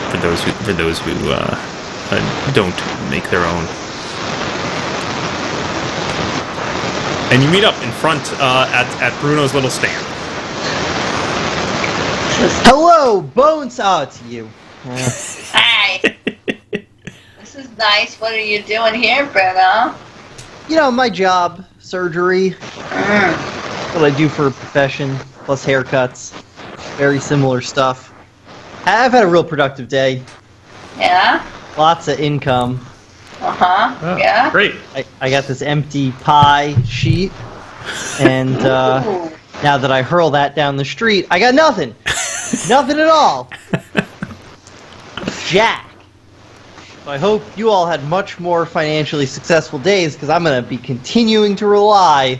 For those who don't make their own. And you meet up in front at Bruno's little stand. Hello, Bones. Oh, it's you. Hi. This is nice. What are you doing here, Bruno? My job, surgery. What I do for a profession, plus haircuts. Very similar stuff. I've had a real productive day. Yeah? Lots of income. Uh-huh. Oh, Yeah? Great. I got this empty pie sheet, and Ooh. now that I hurl that down the street, I got nothing. Nothing at all. Jack. So I hope you all had much more financially successful days, because I'm going to be continuing to rely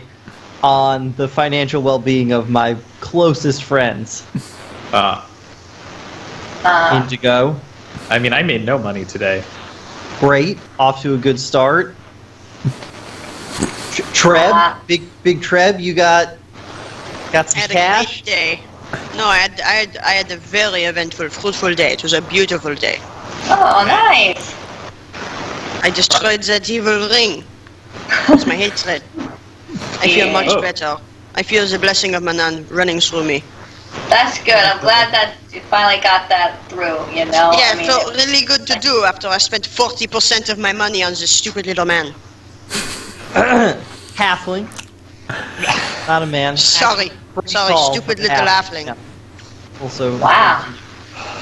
on the financial well-being of my closest friends. Indigo. I mean, I made no money today. Great. Off to a good start. Treb. Big Treb, you got some I had cash? a great day. No, I had a very eventful, fruitful day. It was a beautiful day. Oh, nice. I destroyed that evil ring. It's my hatred. I feel much Oh. better. I feel the blessing of Manan running through me. That's good. I'm glad that you finally got that through, Yeah, I mean, it felt really good to do after I spent 40% of my money on this stupid little man. Halfling. Not a man. Sorry, Pretty sorry, tall, stupid but little half- halfling. yeah. Also. Wow.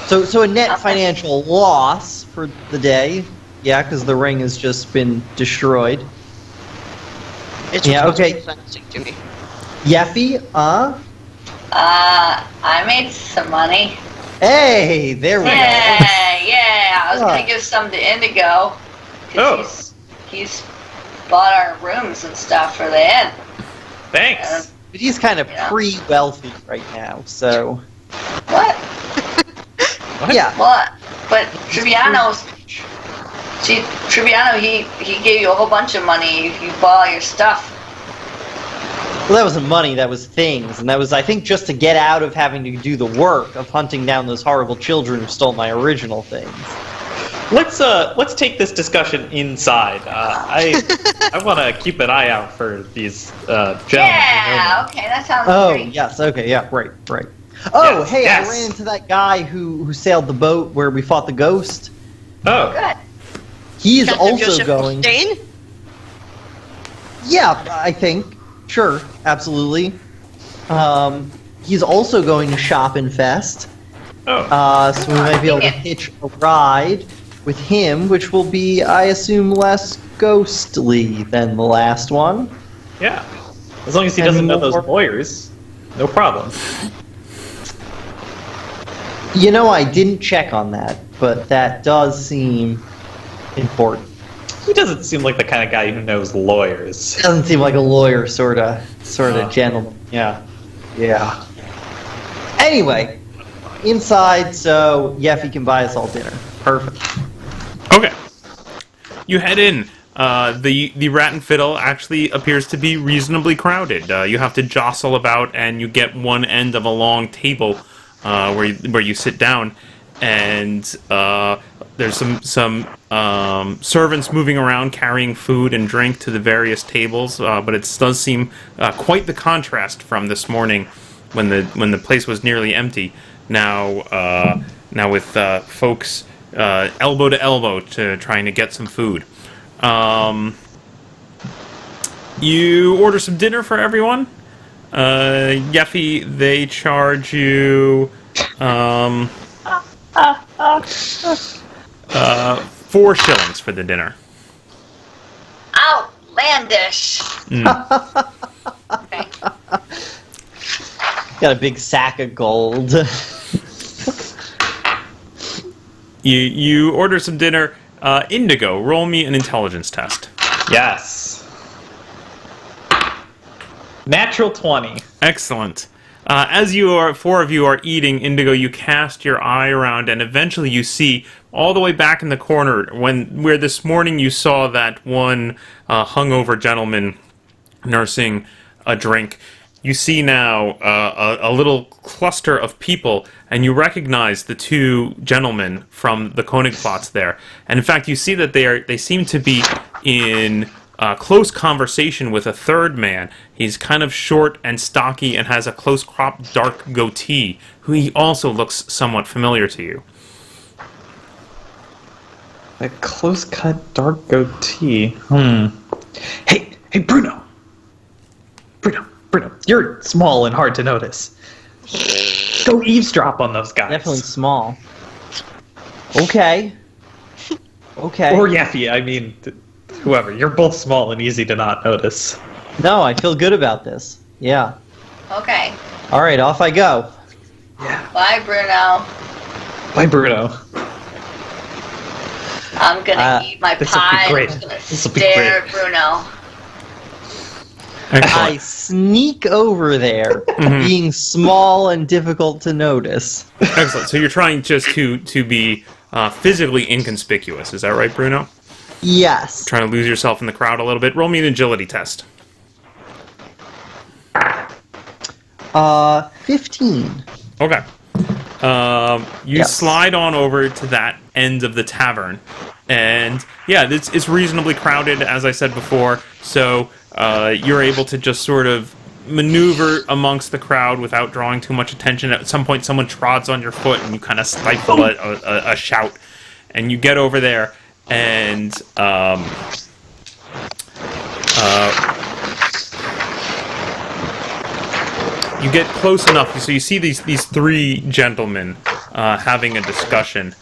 So a net Okay. financial loss for the day. Yeah, because the ring has just been destroyed. It's Yeah, okay. fantastic to me. Yeffy, I made some money. Hey, there we go. Yeah. I was Yeah. gonna give some to Indigo. 'Cause he's bought our rooms and stuff for the inn. Thanks. But he's kind of Yeah. pre-wealthy right now, so What? yeah. What? But Triviano, he gave you a whole bunch of money if you bought all your stuff. Well, that wasn't money, that was things. And that was, I think, just to get out of having to do the work of hunting down those horrible children who stole my original things. Let's take this discussion inside. I want to keep an eye out for these gentlemen. Yeah, okay, that sounds Oh, great. yes, okay, yeah, right. Oh, Yes, hey, yes. I ran into that guy who sailed the boat where we fought the ghost. Oh, Good. He's Captain also Joseph going... Bourdain? Yeah, I think. Sure, absolutely. He's also going to Shop and Fest. So we might be able to hitch a ride with him, which will be, I assume, less ghostly than the last one. yeah. As long as he And doesn't know those more- lawyers, no problem. You know, I didn't check on that, but that does seem important. He doesn't seem like the kind of guy who knows lawyers. Doesn't seem like a lawyer sort of gentleman. Yeah. Anyway, inside, so Yeffy can buy us all dinner. Perfect. Okay. You head in. The Rat and Fiddle actually appears to be reasonably crowded. You have to jostle about, and you get one end of a long table where you sit down, and there's some servants moving around carrying food and drink to the various tables. But it does seem quite the contrast from this morning when the place was nearly empty. Now with folks elbow to elbow trying to get some food. You order some dinner for everyone. Yeffy, they charge you 4 shillings for the dinner. Outlandish. Okay. Got a big sack of gold. You order some dinner. Indigo, roll me an intelligence test. Yes. Natural 20. Excellent. As 4 of you are eating, Indigo, you cast your eye around, and eventually you see all the way back in the corner where this morning you saw that one hungover gentleman nursing a drink. You see now a little cluster of people, and you recognize the 2 gentlemen from the Königplatz there. And in fact, you see that they seem to be in close conversation with a third man. He's kind of short and stocky and has a close-cropped dark goatee, who he also looks somewhat familiar to you. A close-cut dark goatee. Hey, Bruno, you're small and hard to notice. Go eavesdrop on those guys. Definitely small. Okay. Or Yeffy, I mean, whoever. You're both small and easy to not notice. No, I feel good about this. Yeah. Okay. All right, off I go. Bye, Bruno. Bye, Bruno. I'm gonna eat my this'll be pie. great. I'm just gonna This'll be stare great. at Bruno. I Excellent. sneak over there, being small and difficult to notice. Excellent. So you're trying just to be physically inconspicuous. Is that right, Bruno? Yes. Trying to lose yourself in the crowd a little bit. Roll me an agility test. 15. Okay. You Yes. slide on over to that end of the tavern, and yeah, it's reasonably crowded, as I said before. So you're able to just sort of maneuver amongst the crowd without drawing too much attention. At some point, someone trods on your foot, and you kind of stifle a shout, and you get over there, and you get close enough, so you see these 3 gentlemen having a discussion.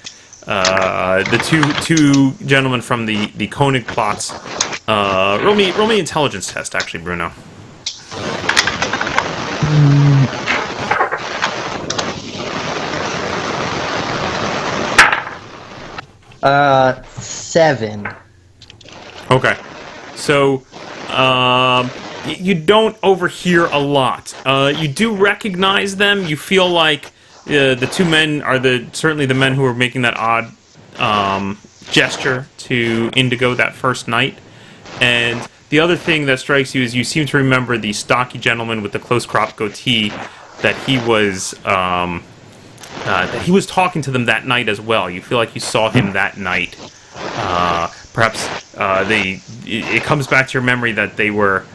The two gentlemen from the Königplatz. Roll me intelligence test, actually, Bruno. Uh, 7. Okay, so you don't overhear a lot. You do recognize them. You feel like the 2 men are certainly the men who were making that odd gesture to Indigo that first night, and the other thing that strikes you is you seem to remember the stocky gentleman with the close-cropped goatee, that he was talking to them that night as well. You feel like you saw him that night. Perhaps it comes back to your memory that they were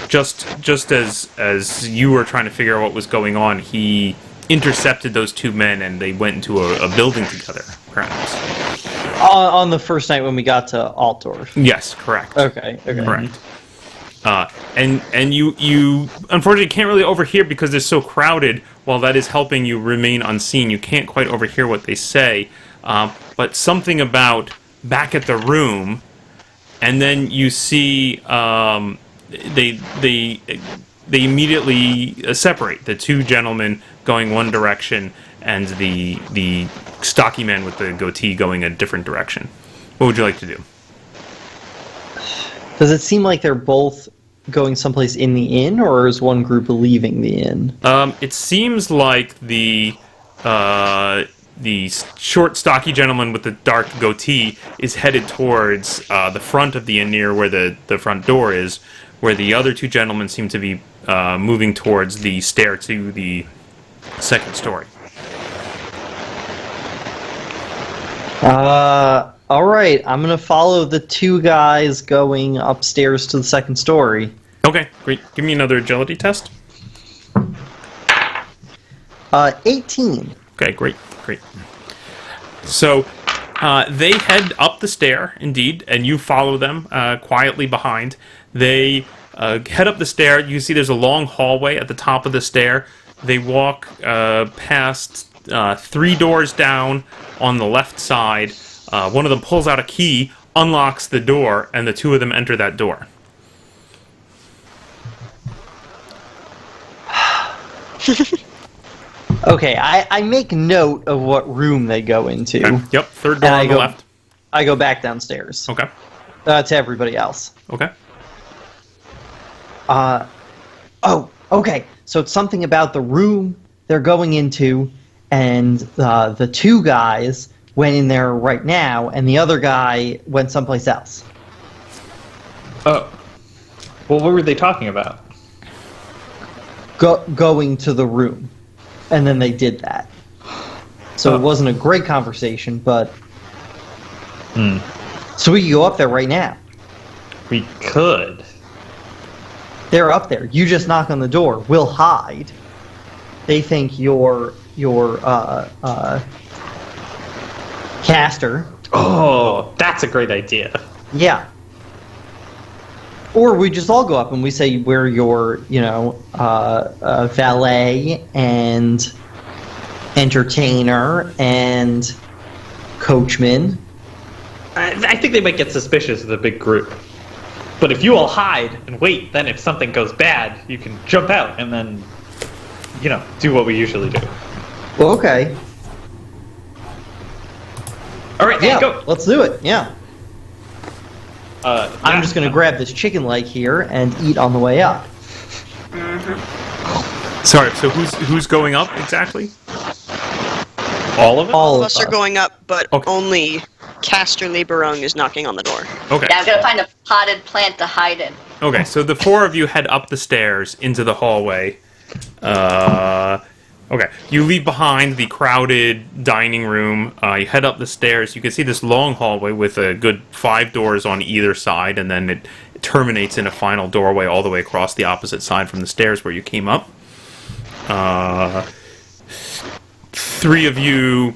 just as you were trying to figure out what was going on, he intercepted those two men and they went into a building together, perhaps. On the first night when we got to Altdorf. Yes, correct. Okay. Correct. And you unfortunately can't really overhear because it's so crowded. While that is helping you remain unseen, you can't quite overhear what they say. But something about back at the room, and then you see they immediately separate. The two gentlemen going one direction, and the stocky man with the goatee going a different direction. What would you like to do? Does it seem like they're both going someplace in the inn, or is one group leaving the inn? It seems like the short, stocky gentleman with the dark goatee is headed towards the front of the inn, near where the front door is, where the other two gentlemen seem to be moving towards the stair to the second story. All right, I'm gonna follow the two guys going upstairs to the second story. Okay, great. Give me another agility test. 18. Okay, great. So, they head up the stair, indeed, and you follow them quietly behind. They head up the stair. You see there's a long hallway at the top of the stair. They walk past 3 doors down on the left side. One of them pulls out a key, unlocks the door, and the two of them enter that door. Okay, I make note of what room they go into. Okay. Yep, third door on the left. I go back downstairs. Okay. To everybody else. Okay. Okay. So it's something about the room they're going into, and the two guys went in there right now, and the other guy went someplace else. Oh. Well, what were they talking about? Going to the room. And then they did that. So it wasn't a great conversation, but... So we can go up there right now. We could. They're up there. You just knock on the door. We'll hide. They think you're caster. Oh, that's a great idea. Yeah. Or we just all go up and we say we're your, valet and entertainer and coachman. I think they might get suspicious of the big group. But if you all hide and wait, then if something goes bad, you can jump out and then, do what we usually do. Well, okay. All right, Yeah, go. let's do it. Yeah. Yeah. I'm just going to grab this chicken leg here and eat on the way up. Sorry, so who's going up exactly? All of it? All All of of us are going up, but only Caster Lieberung is knocking on the door. Okay. Yeah, I'm gonna find a potted plant to hide in. Okay, so the four of you head up the stairs into the hallway. Okay, you leave behind the crowded dining room. You head up the stairs. You can see this long hallway with a good 5 doors on either side, and then it terminates in a final doorway all the way across the opposite side from the stairs where you came up. 3 of you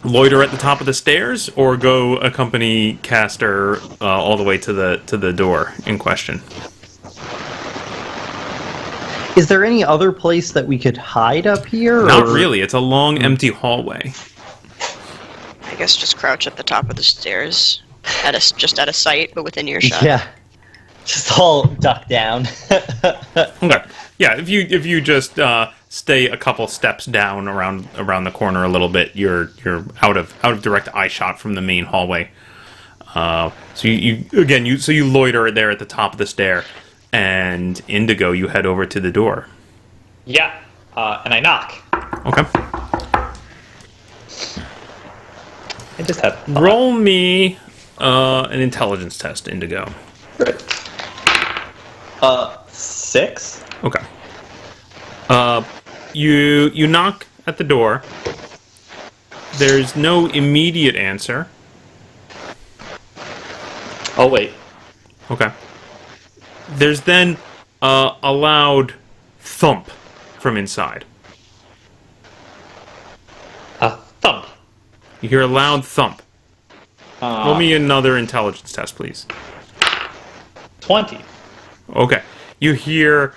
loiter at the top of the stairs, or go accompany Caster all the way to the door in question. Is there any other place that we could hide up here? Not or- really. It's a long, empty hallway. I guess just crouch at the top of the stairs, just at a sight, but within earshot. Yeah. Just all duck down. Okay. Yeah, if you just stay a couple steps down around the corner a little bit, you're out of direct eye shot from the main hallway. So you loiter there at the top of the stair, and Indigo, you head over to the door. Yeah, and I knock. Okay. I just had Roll me an intelligence test, Indigo. Right. 6. Okay. You knock at the door. There's no immediate answer. Oh wait. Okay. There's then a loud thump from inside. A thump. You hear a loud thump. Roll me another intelligence test, please. 20. Okay. You hear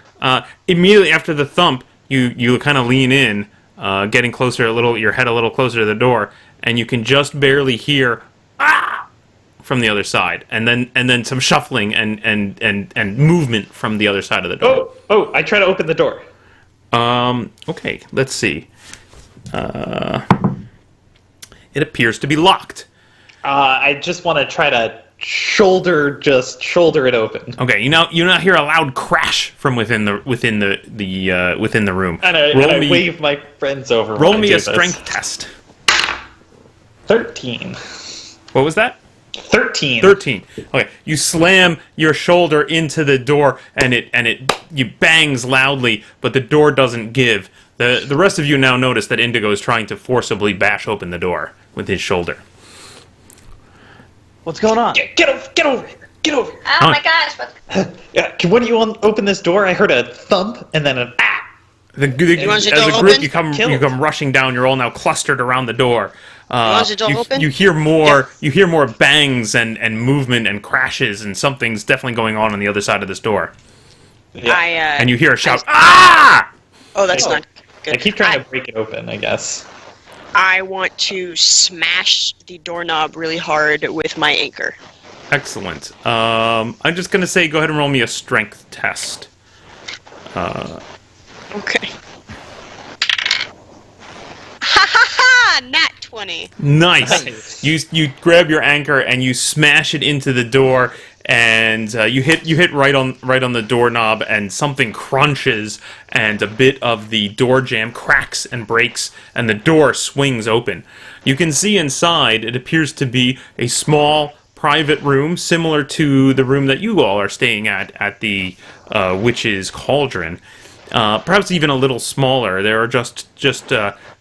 immediately after the thump. You kind of lean in, getting closer your head a little closer to the door, and you can just barely hear "ah" from the other side, and then some shuffling and movement from the other side of the door. Oh! I try to open the door. Okay. Let's see. It appears to be locked. I just want to try to shoulder it open. Okay, you now hear a loud crash from within the room. And I wave my friends over. Roll when I me do a this. strength test. 13. What was that? 13. 13. Okay, you slam your shoulder into the door, and you bangs loudly, but the door doesn't give. The rest of you now notice that Indigo is trying to forcibly bash open the door with his shoulder. What's going on? Get over here. Get over here. Oh my gosh! What? Yeah, can one of you open this door? I heard a thump and then an ah. As a door group, open? you come Killed. rushing down. You're all now clustered around the door. want the door open? You hear more. You hear more bangs and movement and crashes, and something's definitely going on the other side of this door. Yeah. And you hear a shout, "Ah!" Oh, that's not good. I keep trying to break it open, I guess. I want to smash the doorknob really hard with my anchor. Excellent. I'm just gonna say, go ahead and roll me a strength test. Okay. Ha ha ha! Nat 20. Nice. You grab your anchor and you smash it into the door, and you hit right on the doorknob, and something crunches, and a bit of the door jamb cracks and breaks, and the door swings open. You can see inside. It appears to be a small private room, similar to the room that you all are staying at the Witch's Cauldron. Perhaps even a little smaller. There are just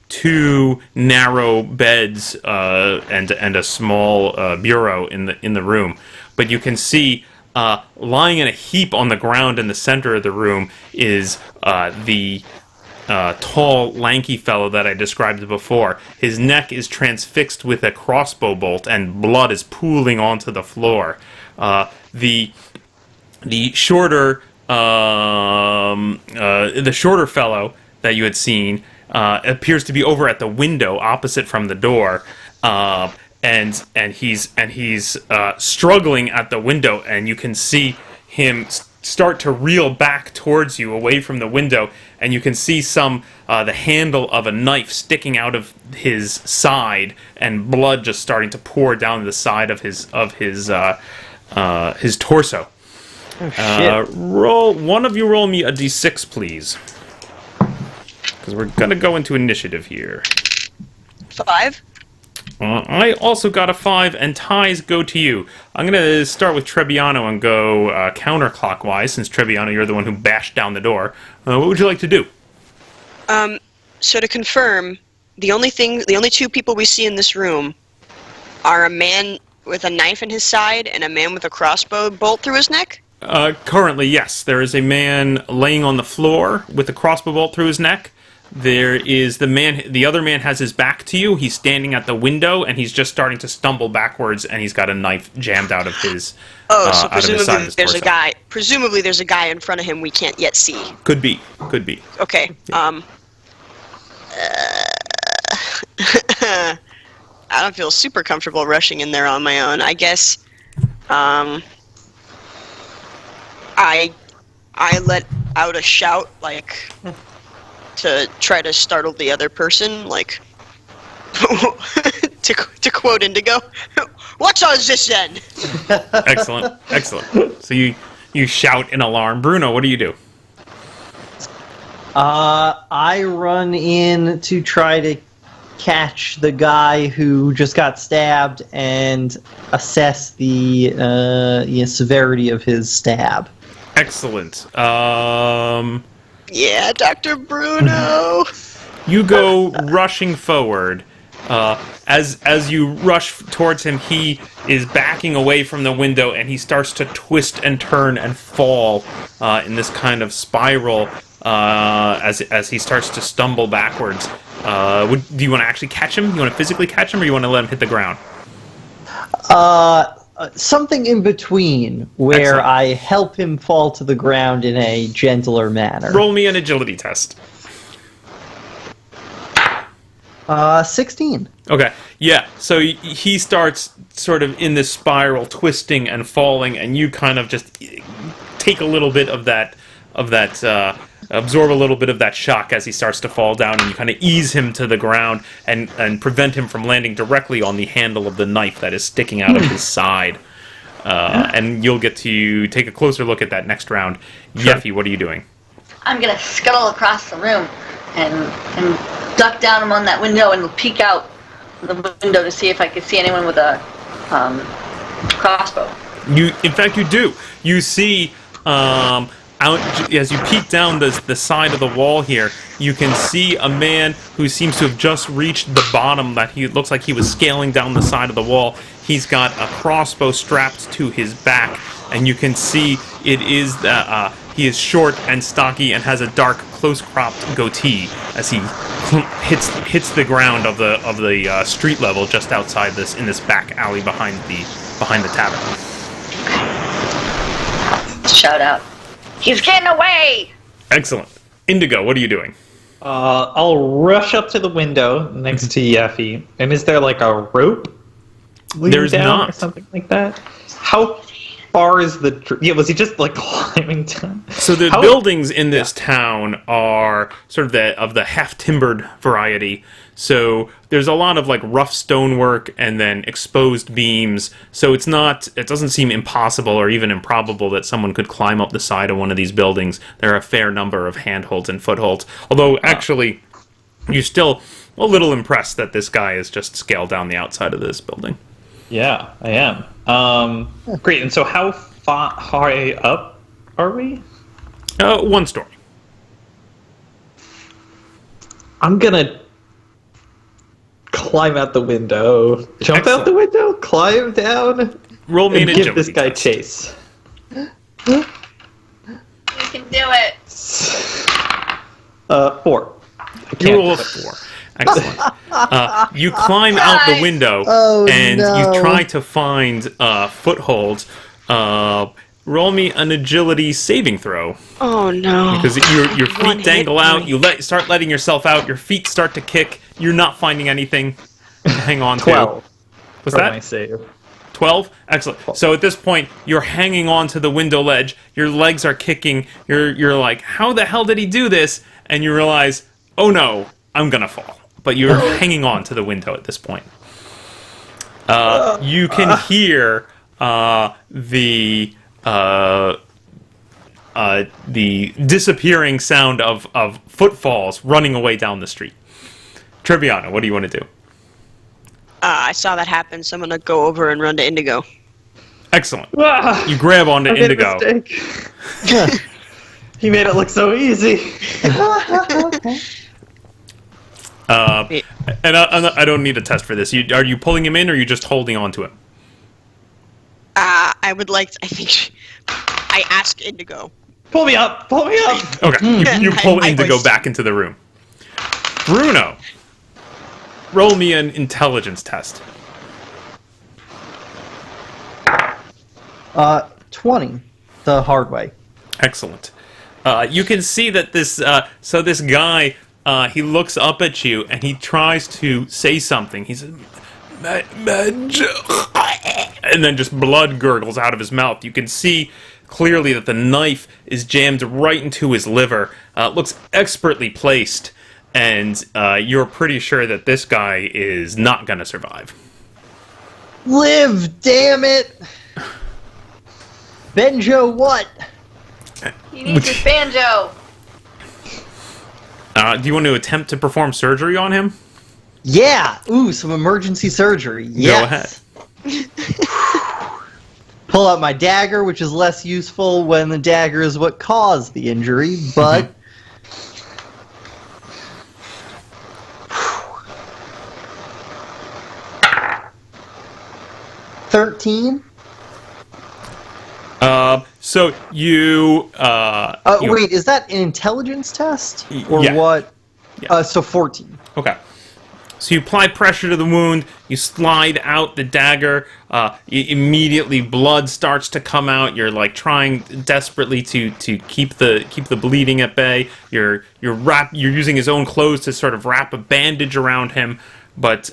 two narrow beds and a small bureau in the room. But you can see lying in a heap on the ground in the center of the room is the tall, lanky fellow that I described before. His neck is transfixed with a crossbow bolt, and blood is pooling onto the floor. The shorter fellow that you had seen appears to be over at the window opposite from the door, and he's struggling at the window, and you can see him start to reel back towards you, away from the window, and you can see the handle of a knife sticking out of his side, and blood just starting to pour down the side of his torso. Oh, shit. One of you roll me a d6, please, because we're gonna go into initiative here. 5? I also got a 5, and ties go to you. I'm going to start with Trebbiano and go counterclockwise, since Trebbiano, you're the one who bashed down the door. What would you like to do? So to confirm, the only two people we see in this room are a man with a knife in his side and a man with a crossbow bolt through his neck? Currently, yes. There is a man laying on the floor with a crossbow bolt through his neck. There is the other man has his back to you. He's standing at the window, and he's just starting to stumble backwards, and he's got a knife jammed out of his so out of his side of presumably his there's torso. a guy. Presumably there's a guy in front of him we can't yet see. Could be. Okay. I don't feel super comfortable rushing in there on my own. I guess I let out a shout, like, to try to startle the other person, like, to quote Indigo, "What's on this then?" Excellent. So you shout in alarm. Bruno, what do you do? I run in to try to catch the guy who just got stabbed and assess the severity of his stab. Excellent. Yeah, Dr. Bruno. You go rushing forward. As you rush towards him, he is backing away from the window, and he starts to twist and turn and fall in this kind of spiral as he starts to stumble backwards. Do you want to actually catch him? You want to physically catch him, or you want to let him hit the ground? Something in between, where Excellent. I help him fall to the ground in a gentler manner. Roll me an agility test. 16. Okay, yeah, so he starts sort of in this spiral, twisting and falling, and you kind of just take a little bit of that, absorb a little bit of that shock as he starts to fall down, and you kind of ease him to the ground and prevent him from landing directly on the handle of the knife that is sticking out of his side. And you'll get to take a closer look at that next round. Sure. Yeffy, what are you doing? I'm gonna scuttle across the room and duck down among that window and peek out the window to see if I can see anyone with a crossbow. In fact, you do. You see, out as you peek down the side of the wall here, you can see a man who seems to have just reached the bottom. That he looks like he was scaling down the side of the wall. He's got a crossbow strapped to his back, and you can see it is he is short and stocky and has a dark, close-cropped goatee as he hits the ground of the street level just outside in this back alley behind the tavern. Shout out. He's getting away! Excellent. Indigo, what are you doing? I'll rush up to the window next to Yeffy. And is there like a rope leading There's down not. or something like that? How far is the... Yeah, was he just like climbing down? So the buildings in this town are sort of the half-timbered variety. So there's a lot of like rough stonework and then exposed beams. So it doesn't seem impossible or even improbable that someone could climb up the side of one of these buildings. There are a fair number of handholds and footholds. Although actually, you're still a little impressed that this guy has just scaled down the outside of this building. Yeah, I am. Great, and so how high up are we? One story. I'm gonna climb out the window, jump out Excellent. the window, climb down, Roll me an and give agility this guy test. chase. You can do it! 4. You roll a 4. Excellent. You climb out the window, Oh, and no. you try to find footholds. Roll me an agility saving throw. Oh no. Because your feet One dangle hit out, point. you start letting yourself out, your feet start to kick, you're not finding anything to hang on to. 12. What's for that? my save. 12? Excellent. So at this point, you're hanging on to the window ledge, your legs are kicking, you're like, how the hell did he do this? And you realize, oh no, I'm gonna fall. But you're hanging on to the window at this point. You can hear the disappearing sound of footfalls running away down the street. Triviana, what do you want to do? I saw that happen, so I'm gonna go over and run to Indigo. Excellent. Ah, You grab onto I made a Indigo. mistake. He made it look so easy. And I don't need a test for this. Are you pulling him in, or are you just holding on to him? I would like. I ask Indigo. Pull me up! Pull me up! Okay, you pull I Indigo hoist. back into the room. Bruno, roll me an intelligence test. 20. The hard way. Excellent. You can see that this guy, he looks up at you and he tries to say something. He says, and then just blood gurgles out of his mouth. You can see clearly that the knife is jammed right into his liver. Looks expertly placed, and you're pretty sure that this guy is not going to survive. Live, damn it! Benjo, what? He needs his banjo! Do you want to attempt to perform surgery on him? Yeah! Ooh, some emergency surgery. Yes. Go ahead. pull out my dagger, which is less useful when the dagger is what caused the injury, but... 13? So you, wait, is that an intelligence test? Or yeah. what? Yeah. So 14. Okay. So you apply pressure to the wound, you slide out the dagger, immediately blood starts to come out. You're like trying desperately to keep the bleeding at bay. You're using his own clothes to sort of wrap a bandage around him, but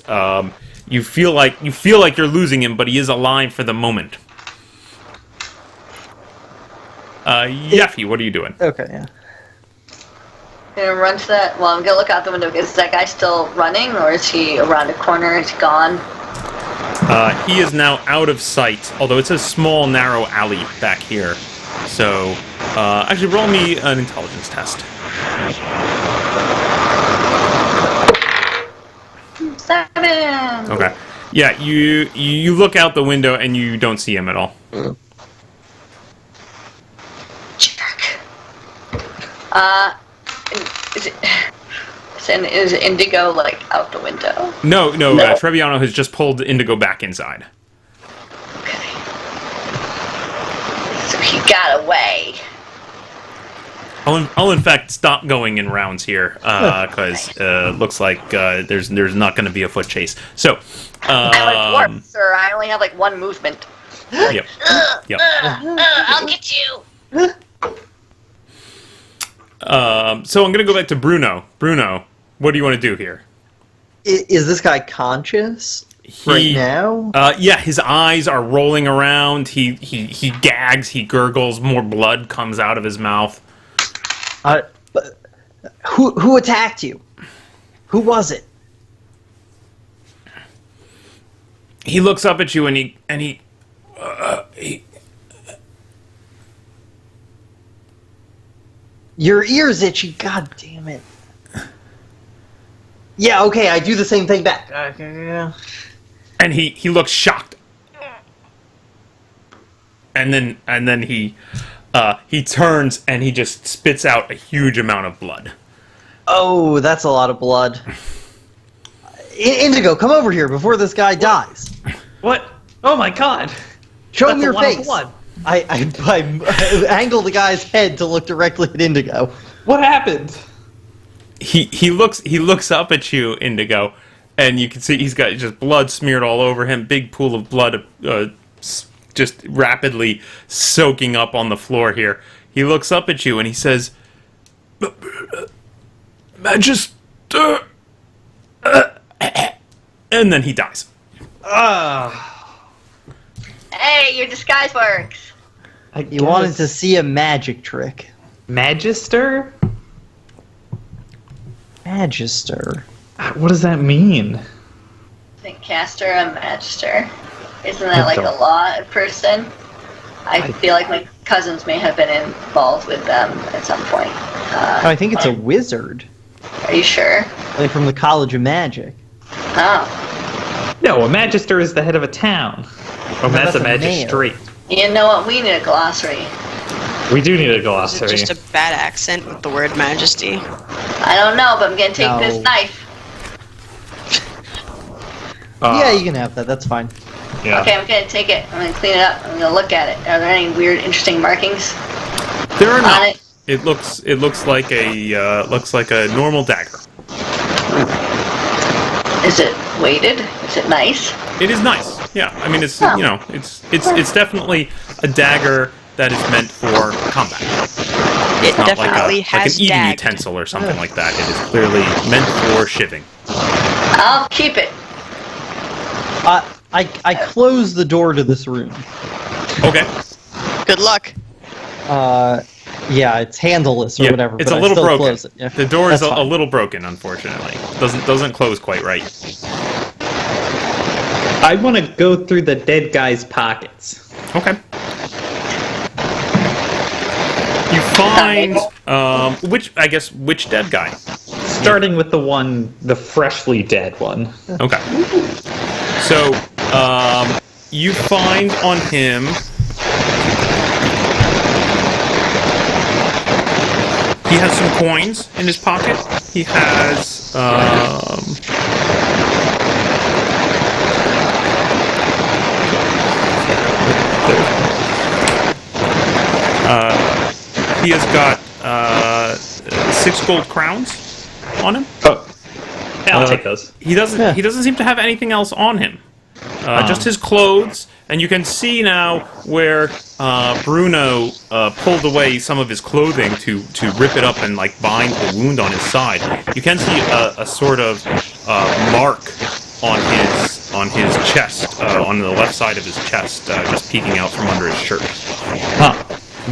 you feel like you're losing him, but he is alive for the moment. Yeffy, what are you doing? Okay, yeah. Gonna run to that. Well, I'm gonna look out the window. Is that guy still running, or is he around a corner? Is he gone? He is now out of sight, although it's a small, narrow alley back here. So, actually, roll me an intelligence test. 7. Okay. Yeah, you look out the window and you don't see him at all. Jerk. Is Indigo like out the window? No. Treviano has just pulled Indigo back inside. Okay. So he got away. I'll in fact stop going in rounds here because looks like there's not going to be a foot chase. So I'm a dwarf, sir. I only have like one movement. Yep. I'll get you. So I'm going to go back to Bruno. Bruno, what do you want to do here? Is this guy conscious right now? Yeah, his eyes are rolling around. He gags. He gurgles. More blood comes out of his mouth. Who attacked you? Who was it? He looks up at you and he Your ear's itchy. God damn it. Yeah, okay, I do the same thing back. Yeah. and he looks shocked. And then he turns and he just spits out a huge amount of blood. Oh, that's a lot of blood. Indigo, come over here before this guy dies. What? Oh my god! Show him That's a your lot of face. blood. I angle the guy's head to look directly at Indigo. What happened? He looks up at you, Indigo, and you can see he's got just blood smeared all over him. Big pool of blood, just rapidly soaking up on the floor here. He looks up at you and he says, "Magister," and then he dies. Hey, your disguise works. You wanted to see a magic trick. Magister? Magister. What does that mean? I think caster and magister. Isn't that like a law person? I feel like my cousins may have been involved with them at some point. I think it's a wizard. Are you sure? Like from the College of Magic. Oh. No, a magister is the head of a town. Oh, that's a magistrate. You know what? We need a glossary. We do need a Is it glossary. just a bad accent with the word majesty? I don't know, but I'm gonna take this knife. Yeah, you can have that. That's fine. Yeah. Okay, I'm gonna take it. I'm gonna clean it up. I'm gonna look at it. Are there any weird, interesting markings There are on not. it? It looks like a normal dagger. Is it weighted? Is it nice? It is nice. Yeah, I mean it's Oh. it's definitely a dagger that is meant for combat. It Not definitely like has an eating dagged. utensil or something like that. It is clearly meant for shivving. I'll keep it. I close the door to this room. Okay. Good luck. Yeah, it's handleless or Yeah, whatever. it's but a I little still broken. Close it. Yeah. The door is That's a fine. little broken, unfortunately. Doesn't close quite right. I want to go through the dead guy's pockets. Okay. You find which dead guy? Starting with the freshly dead one. Okay. So you find on him has some coins in his pocket. He has he has got 6 gold crowns on him. Oh, yeah, I'll take those. He doesn't seem to have anything else on him. Just his clothes, and you can see now where Bruno pulled away some of his clothing to rip it up and like bind the wound on his side. You can see a sort of mark on his chest, on the left side of his chest, just peeking out from under his shirt. Huh.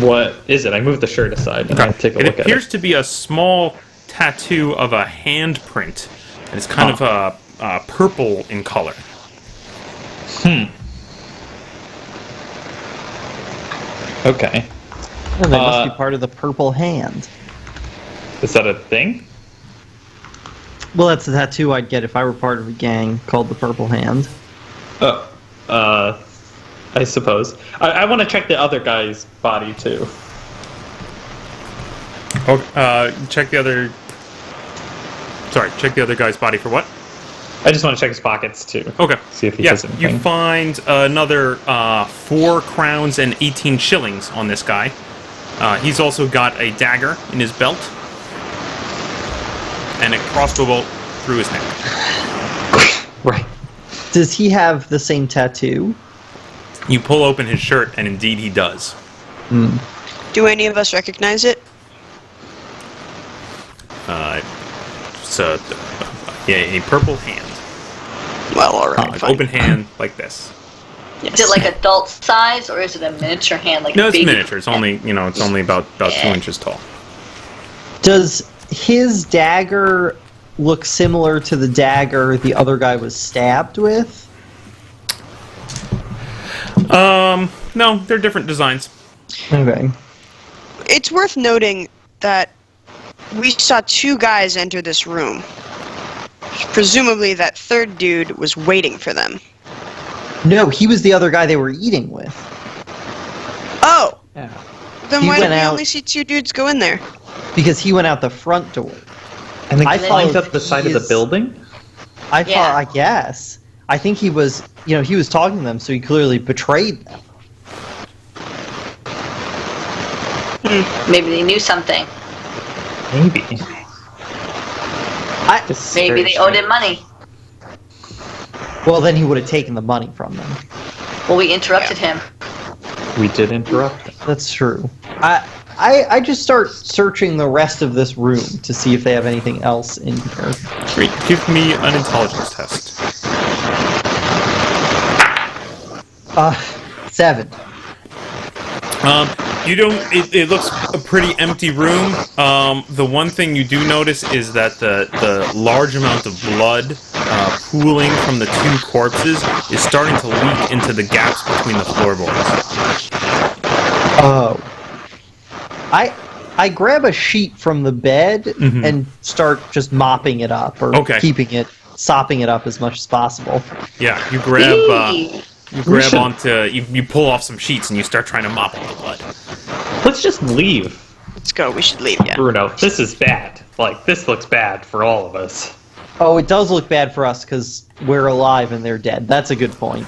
What is it? I moved the shirt aside and I take a look at it. It appears to be a small tattoo of a handprint, and it's kind of purple in color. Okay. Well, that must be part of the purple hand. Is that a thing? Well, that's the tattoo I'd get if I were part of a gang called the Purple Hand. Oh, I suppose. I want to check the other guy's body too. Check the other. Sorry, check the other guy's body for what? I just want to check his pockets too. Okay. See if he has anything. You find another 4 crowns and 18 shillings on this guy. He's also got a dagger in his belt and a crossbow bolt through his neck. Right. Does he have the same tattoo? You pull open his shirt, and indeed he does. Do any of us recognize it? It's a purple hand. Well, alright, An fine. open hand like this. Is it like adult size, or is it a miniature hand? Like No, a it's baby miniature. It's only about 2 inches tall. Does his dagger look similar to the dagger the other guy was stabbed with? No, they're different designs. Okay. It's worth noting that we saw 2 guys enter this room. Presumably that third dude was waiting for them. No, he was the other guy they were eating with. Oh! Yeah. Then He why did went we out- only see 2 dudes go in there? Because he went out the front door. And then I climbed thought up the side of he the is- building? I Yeah. thought, I guess. I think he was, he was talking to them, so he clearly betrayed them. Maybe they knew something. Maybe. This is Maybe very they owed strange. him money. Well, then he would have taken the money from them. Well, we interrupted him. We did interrupt him. That's true. I just start searching the rest of this room to see if they have anything else in here. Great. Give me an intelligence test. 7. You don't. It looks a pretty empty room. The one thing you do notice is that the large amount of blood pooling from the 2 corpses is starting to leak into the gaps between the floorboards. Oh. I grab a sheet from the bed and start just mopping it up, or Okay. sopping it up as much as possible. Yeah, you grab. Eee. You grab onto. You pull off some sheets and you start trying to mop up the blood. Let's just leave, Let's go, we should leave, yeah. Bruno. This is bad. Like, this looks bad for all of us. Oh, it does look bad for us because we're alive and they're dead. That's a good point.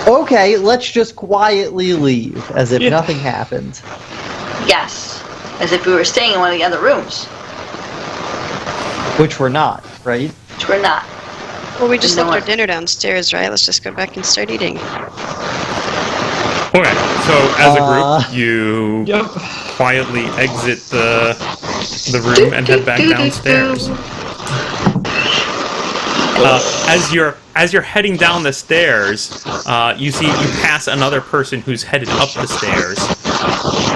Okay, let's just quietly leave, as if nothing happened. Yes. As if we were staying in one of the other rooms. Which we're not, right? Which we're not. Well, we just No left our one- dinner downstairs, right? Let's just go back and start eating. Okay, so as a group, you Yep. quietly exit the room and head back downstairs. As you're heading down the stairs, you pass another person who's headed up the stairs.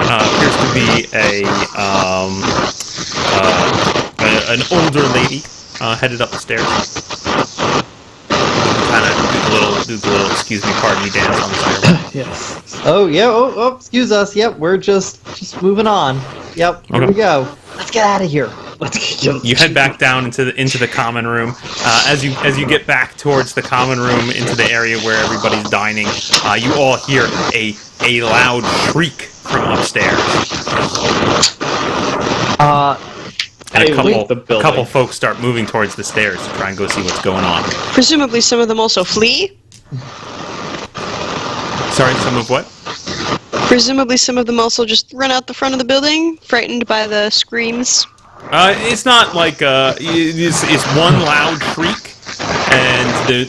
Appears to be an older lady headed up the stairs. Kind of do the little excuse me, pardon me dance on the stairwell. Yes. Oh, yeah, oh, excuse us. Yep, we're just moving on. Yep, here Okay. we go. Let's get out of here. Let's get You head back down into the common room. As you get back towards the common room, into the area where everybody's dining, you all hear a loud shriek from upstairs. And I leave the building. a couple folks start moving towards the stairs to try and go see what's going on. Presumably some of them also flee? Sorry, some of what? Presumably some of them also just run out the front of the building, frightened by the screams. It's not like it's one loud shriek, and the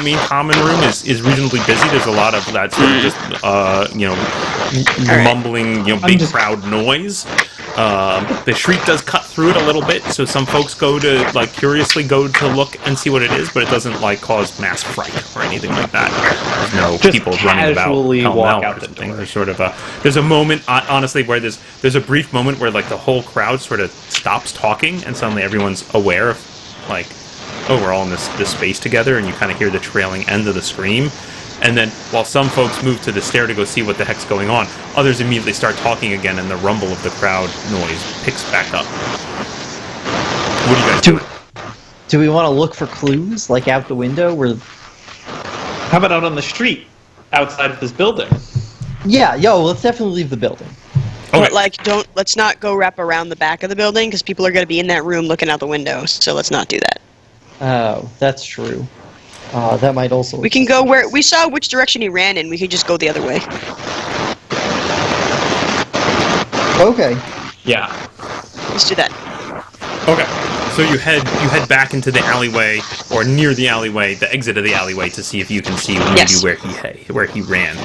main common room is reasonably busy. There's a lot of that sort of just mumbling, big crowd noise. The shriek does cut through it a little bit, so some folks curiously go to look and see what it is, but it doesn't cause mass fright or anything like that. There's no just people running about walk out or the something. door. There's sort of there's a moment, honestly, where there's a brief moment where the whole crowd sort of stops talking, and suddenly everyone's aware of we're all in this space together, and you kind of hear the trailing end of the scream. And then, while some folks move to the stair to go see what the heck's going on, others immediately start talking again, and the rumble of the crowd noise picks back up. What do you guys do? Do we want to look for clues, out the window? How about out on the street, outside of this building? Yeah, let's definitely leave the building. Okay. But let's not go wrap around the back of the building, because people are going to be in that room looking out the window, so let's not do that. Oh, that's true. That might also... We can go where... We saw which direction he ran in. We could just go the other way. Okay. Yeah. Let's do that. Okay. So you head back into the alleyway, or near the alleyway, the exit of the alleyway, to see if you can see maybe Yes. where he ran.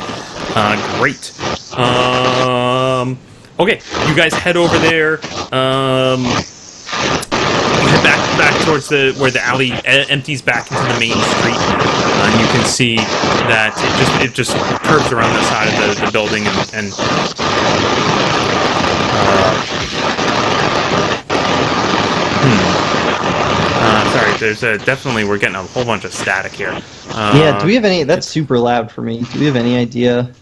Great. Okay, you guys head over there. You head back towards where the alley empties back into the main street. And you can see that it just curves around the side of the building and sorry, there's definitely, we're getting a whole bunch of static here. Yeah, do we have any... That's super loud for me. Do we have any idea?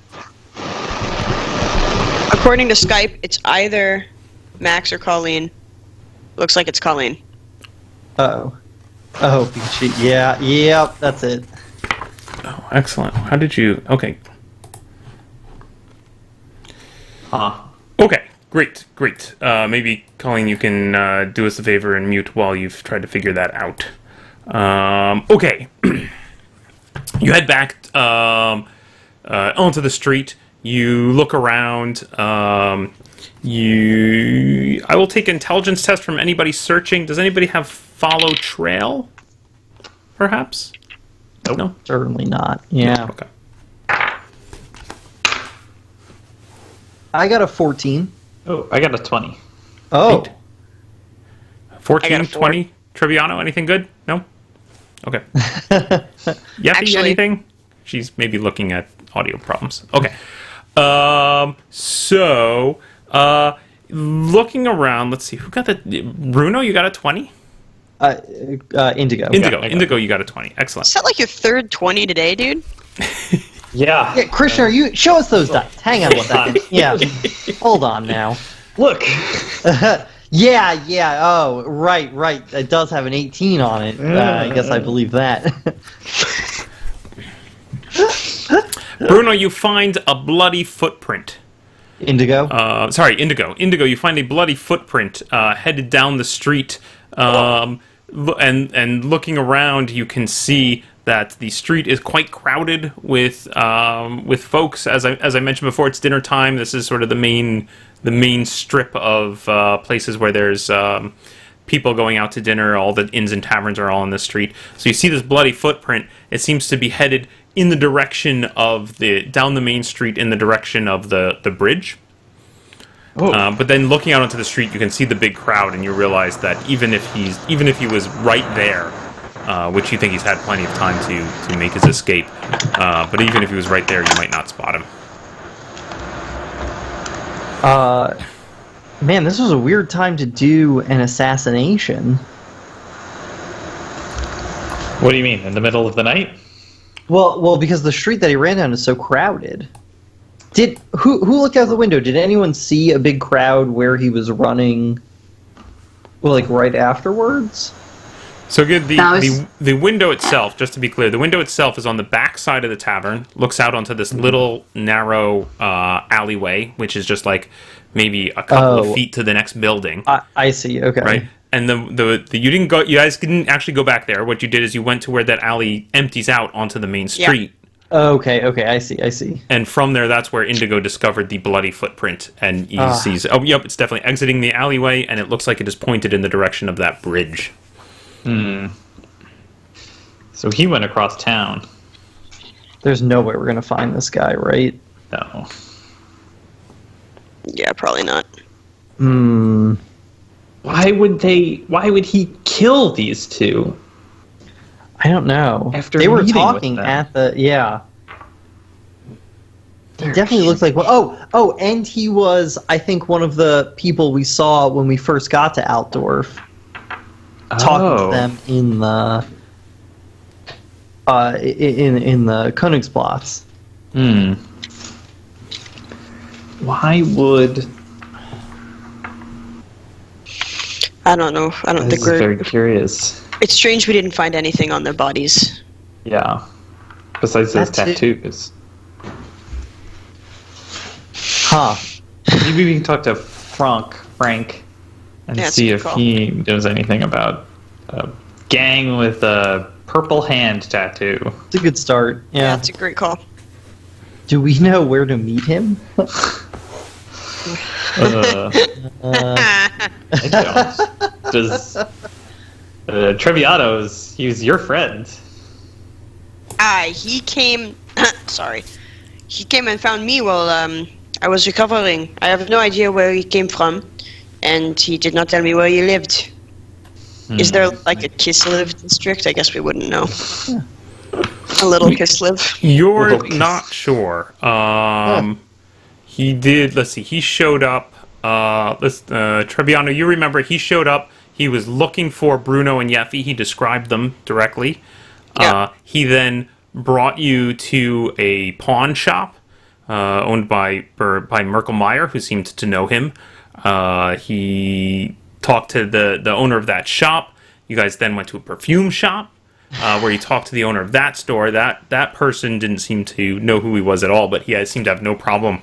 According to Skype, it's either Max or Colleen. Looks like it's Colleen. Uh-oh. Oh, yeah, that's it. Oh, excellent. How did you... Okay. Huh. Okay, great. Maybe, Colleen, you can do us a favor and mute while you've tried to figure that out. Okay. You head back onto the street. You look around. I will take an intelligence test from anybody searching. Does anybody have follow trail? Perhaps? Nope. No? Certainly not. Yeah. Okay. I got a 14. Oh, I got a 20. Oh. Eight. I got 14, a 4. 20? Triviano, anything good? No? Okay. Yeffy, Actually- anything? She's maybe looking at audio problems. Okay. Looking around, let's see, who got the... Bruno, you got a 20? Indigo. Indigo, you got a 20. Excellent. Is that like your third 20 today, dude? Yeah. Yeah, Krishna, show us those dice. Hang on a second. Yeah. Hold on now. Look. Yeah. Oh, right. It does have an 18 on it. I guess I believe that. Bruno, you find a bloody footprint. Indigo? Indigo. Indigo, you find a bloody footprint headed down the street. And looking around, you can see that the street is quite crowded with folks. As I mentioned before, it's dinner time. This is sort of the main strip of places where there's people going out to dinner. All the inns and taverns are all on this street. So you see this bloody footprint. It seems to be headed in the direction of down the main street in the direction of the bridge. But then looking out onto the street, you can see the big crowd, and you realize that even if he was right there, which you think he's had plenty of time to make his escape, but even if he was right there, you might not spot him. Man, this was a weird time to do an assassination. What do you mean? In the middle of the night? Well, because the street that he ran down is so crowded. Who looked out the window? Did anyone see a big crowd where he was running, right afterwards? So good. Now is- The window itself, just to be clear, the window itself is on the back side of the tavern. Looks out onto this little narrow alleyway, which is just like maybe a couple of feet to the next building. I see. Okay. Right. And the you didn't go. You guys didn't actually go back there. What you did is you went to where that alley empties out onto the main street. Okay. I see. And from there, that's where Indigo discovered the bloody footprint, and he sees. Oh, yep, it's definitely exiting the alleyway, and it looks like it is pointed in the direction of that bridge. So he went across town. There's no way we're gonna find this guy, right? No. Yeah, probably not. Why would he kill these two? I don't know. After they were meeting talking with them. at the He definitely looked like one. Oh, and he was, I think, one of the people we saw when we first got to Altdorf. Talking to them in the in the Königsplatz. Why would... I don't know. I don't This think is we're. very curious. It's strange we didn't find anything on their bodies. Yeah. Besides those That's it. tattoos. Huh. Maybe we can talk to Frank, and Yeah, that's see a good if call. he knows anything about a gang with a purple hand tattoo. It's a good start. Yeah, Yeah. that's a great call. Do we know where to meet him? I don't. Does Treviato's, he's your friend. He came. Sorry. He came and found me while I was recovering. I have no idea where he came from, and he did not tell me where he lived. Is there like a Kislev district? I guess we wouldn't know. A little Kislev. You're Little piece. not sure. He did. Let's see. He showed up. Trebbiano, you remember? He showed up. He was looking for Bruno and Yeffy. He described them directly. Yeah. He then brought you to a pawn shop owned by Merkel Meyer, who seemed to know him. He talked to the owner of that shop. You guys then went to a perfume shop where you talked to the owner of that store. That person didn't seem to know who he was at all, but he seemed to have no problem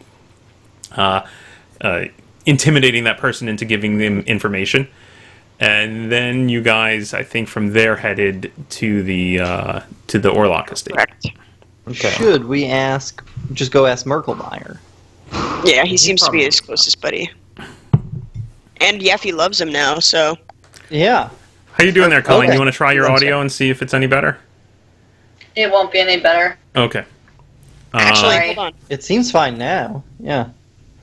intimidating that person into giving them information. And then you guys, I think, from there headed to the Orlok estate. Correct. Okay. Should we just go ask Merkelmeyer? Yeah, he seems to be his closest buddy. And Yeffy loves him now, so. Yeah. How you doing there, Colleen? Okay. You want to try your One audio and see if it's any better? It won't be any better. Okay. Actually, Sorry. hold on. It seems fine now. Yeah.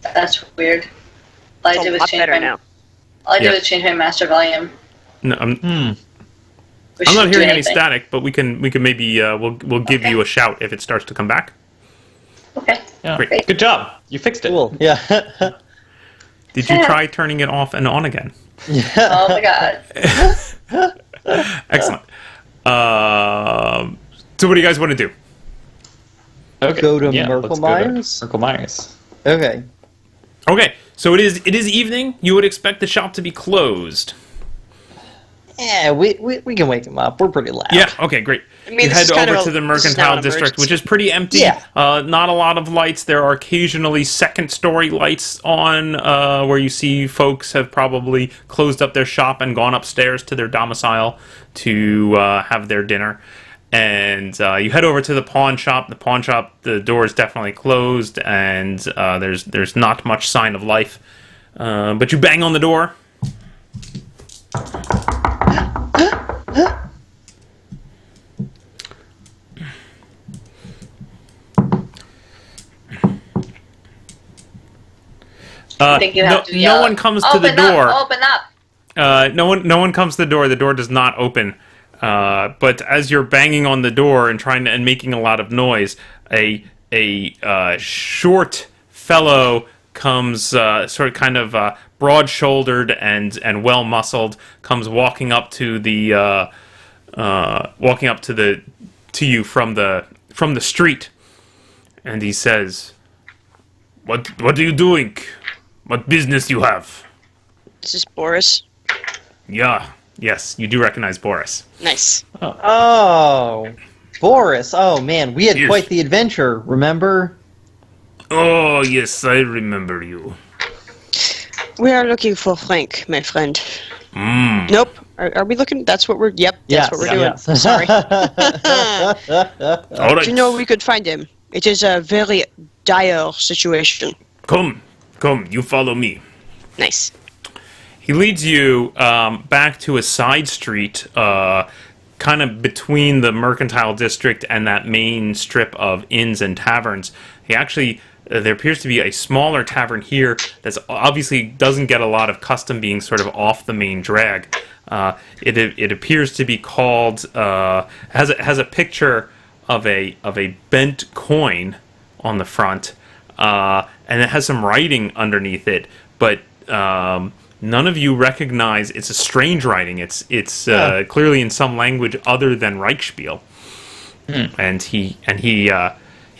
That's weird. All I It's did a was lot change better my. now. All I did Yeah. was change my master volume. No, I'm We not shouldn't do hearing any anything. static, but we can maybe we'll give Okay. you a shout if it starts to come back. Okay. Yeah. Great. Good job. You fixed it. Cool. Yeah. Did you try turning it off and on again? Oh my god. Excellent. So what do you guys want to do? Okay. Go to yeah, Merkel let's Myers? Merkel Myers. Okay. Okay, so it is evening. You would expect the shop to be closed. Yeah, we can wake him up. We're pretty loud. Yeah. Okay. Great. I mean, You this head is kind over of to the this is now mercantile an district, emergency. which is pretty empty. Yeah. Not a lot of lights. There are occasionally second-story lights on, where you see folks have probably closed up their shop and gone upstairs to their domicile to have their dinner. And you head over to the pawn shop. The pawn shop, the door is definitely closed, and there's not much sign of life. But you bang on the door. I think you have to no yell. one comes to the Open door. up, open up. No one comes to the door. The door does not open. But as you're banging on the door and trying to, and making a lot of noise, a short fellow comes, sort of kind of broad-shouldered and well-muscled, comes walking up to the to you from the street, and he says, "What are you doing? What business you have?" This is Boris. Yeah, Yes, you do recognize Boris. Nice. Oh, Boris. Oh man, we had Yes. quite the adventure. Remember? Oh, yes, I remember you. We are looking for Frank, my friend. Nope. Are we looking? That's what we're. Yep. That's what we're doing. Yes. Sorry. All right. You know we could find him. It is a very dire situation. Come, you follow me. Nice. He leads you back to a side street, kind of between the mercantile district and that main strip of inns and taverns. He actually, there appears to be a smaller tavern here that's obviously doesn't get a lot of custom being sort of off the main drag. It appears to be called has a picture of a bent coin on the front, and it has some writing underneath it, but none of you recognize. It's a strange writing. It's clearly in some language other than Reichspiel. And he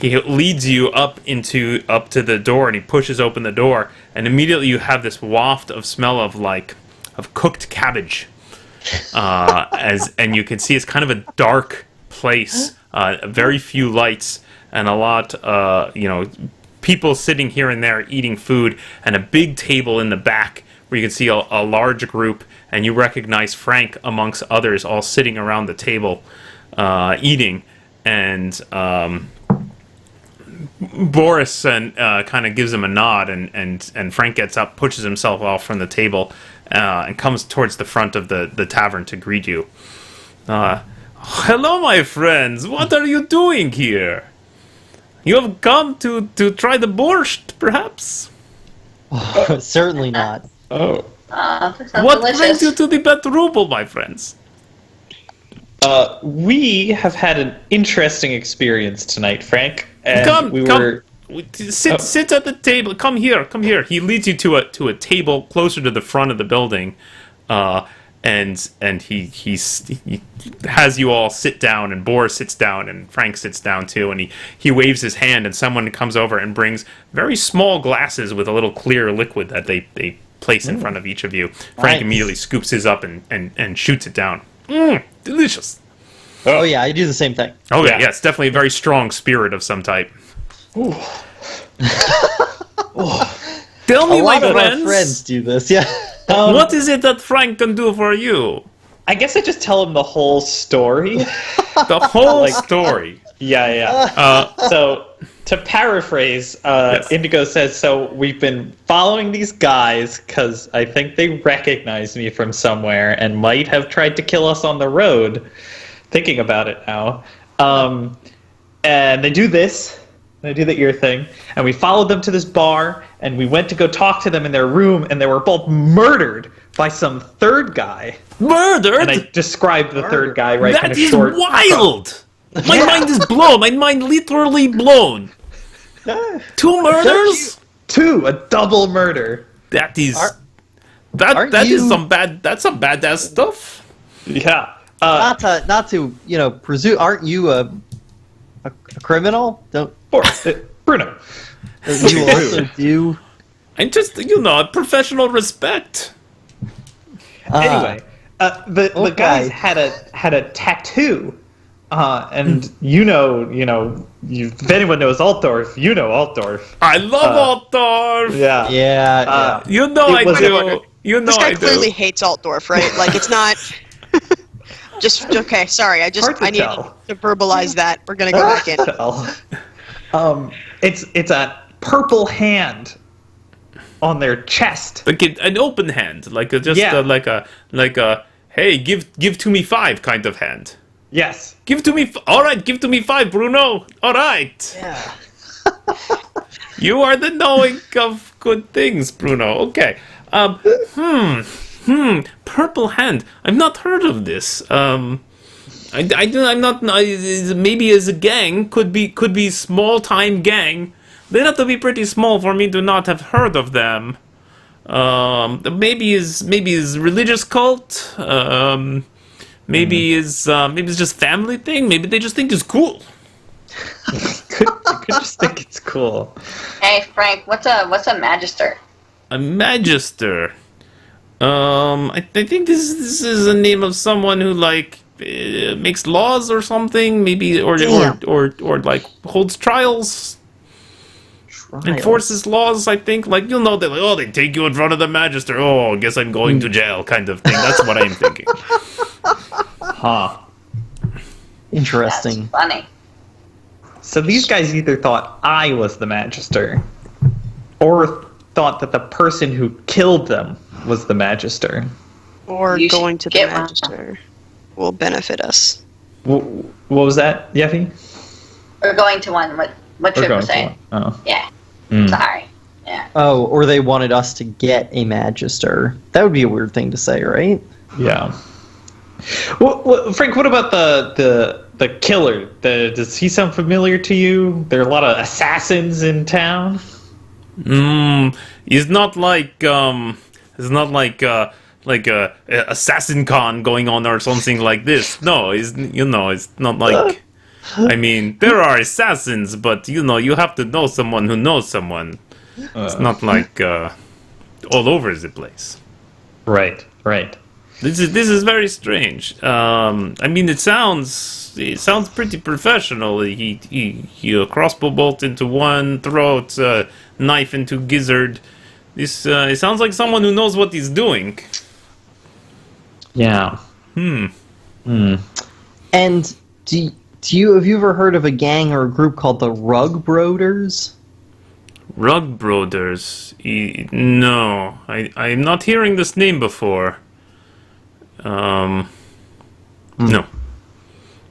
leads you up to the door, and he pushes open the door, and immediately you have this waft of smell of cooked cabbage. And you can see it's kind of a dark place, very few lights, and a lot people sitting here and there eating food, and a big table in the back where you can see a large group, and you recognize Frank amongst others all sitting around the table eating. And Boris kind of gives him a nod, and Frank gets up, pushes himself off from the table, and comes towards the front of the tavern to greet you. Hello, my friends. What are you doing here? You have come to try the borscht, perhaps? Certainly not. Oh. That sounds What delicious. brings you to the Betrubel, my friends? We have had an interesting experience tonight, Frank. And Come. were. Sit at the table. Come here. He leads you to a table closer to the front of the building, and he has you all sit down, and Boris sits down, and Frank sits down too, and he waves his hand, and someone comes over and brings very small glasses with a little clear liquid that they place in front of each of you. Frank Nice. immediately scoops his up and shoots it down. Delicious. Oh yeah, I do the same thing. Oh Yeah. yeah, it's definitely a very strong spirit of some type. Tell me, A my lot of our friends, friends do this. Yeah. what is it that Frank can do for you? I guess I just tell him the whole story. The whole Like- story. Yeah. So, to paraphrase, Yes. Indigo says, so we've been following these guys because I think they recognize me from somewhere and might have tried to kill us on the road. Thinking about it now. And they do this. They do the ear thing. And we followed them to this bar, and we went to go talk to them in their room, and they were both murdered by some third guy. Murdered? And I described the third guy right kind That of is short. wild! My mind is blown. My mind literally blown. 2 murders? Two, a double murder. That is... aren't That is you- some bad... That's some badass stuff. Yeah. Not to presume. Aren't you a criminal? Don't Bruno. you also do? And just, professional respect. Anyway, the okay. guys had a tattoo, and if anyone knows Altdorf, you know Altdorf. I love Altdorf. Yeah. Yeah. You know It I was- do. You know This guy I do. clearly hates Altdorf, right? Like, it's not... Just, okay, sorry, Hard to I need tell. to verbalize that. We're gonna go back in. It's a purple hand on their chest. Like an open hand, like a hey, give to me 5 kind of hand. Yes. Give to me, all right. Give to me 5, Bruno. All right. Yeah. You are the knowing of good things, Bruno. Okay. Purple hand. I've not heard of this. I'm not. Maybe as a gang could be small time gang. They have to be pretty small for me to not have heard of them. Maybe is religious cult. Maybe it's just family thing. Maybe they just think it's cool. Could just think it's cool. Hey Frank, what's a magister? A magister. I think this is the name of someone who like makes laws or something, maybe, or like holds trials. Enforces laws, I think. Like, they're like, oh, they take you in front of the magister. Oh, I guess I'm going to jail, kind of thing. That's what I'm thinking. Huh. Interesting. That's funny. So these guys either thought I was the magister, or thought that the person who killed them was the magister. Or You going should to the get one. magister will benefit us. What was that, Yeffy? We're going to one. What Trip was saying? Oh. Yeah. Mm. Sorry. Yeah. Oh, or they wanted us to get a magister. That would be a weird thing to say, right? Yeah. Well, Frank, what about the killer? Does he sound familiar to you? There are a lot of assassins in town. He's not like it's not like a assassin con going on or something like this. No, it's not like. I mean, there are assassins, but you have to know someone who knows someone. It's not like all over the place. Right. This is very strange. I mean, it sounds pretty professional. He crossbow bolt into one throat, knife into gizzard. This it sounds like someone who knows what he's doing. Yeah. And have you ever heard of a gang or a group called the Rug Broders? Rug Brothers? No, I'm not hearing this name before. No.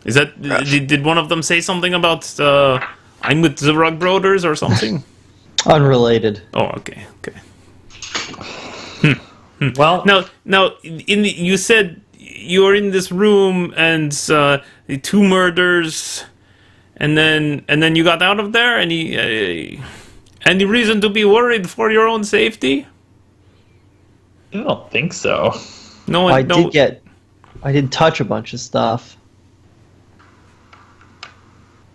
Is that did one of them say something about I'm with the Rug Brothers or something? Unrelated. Oh, okay. Well, Now, you said you were in this room and the 2 murders, and then you got out of there. Any reason to be worried for your own safety? I don't think so. No, I did touch a bunch of stuff.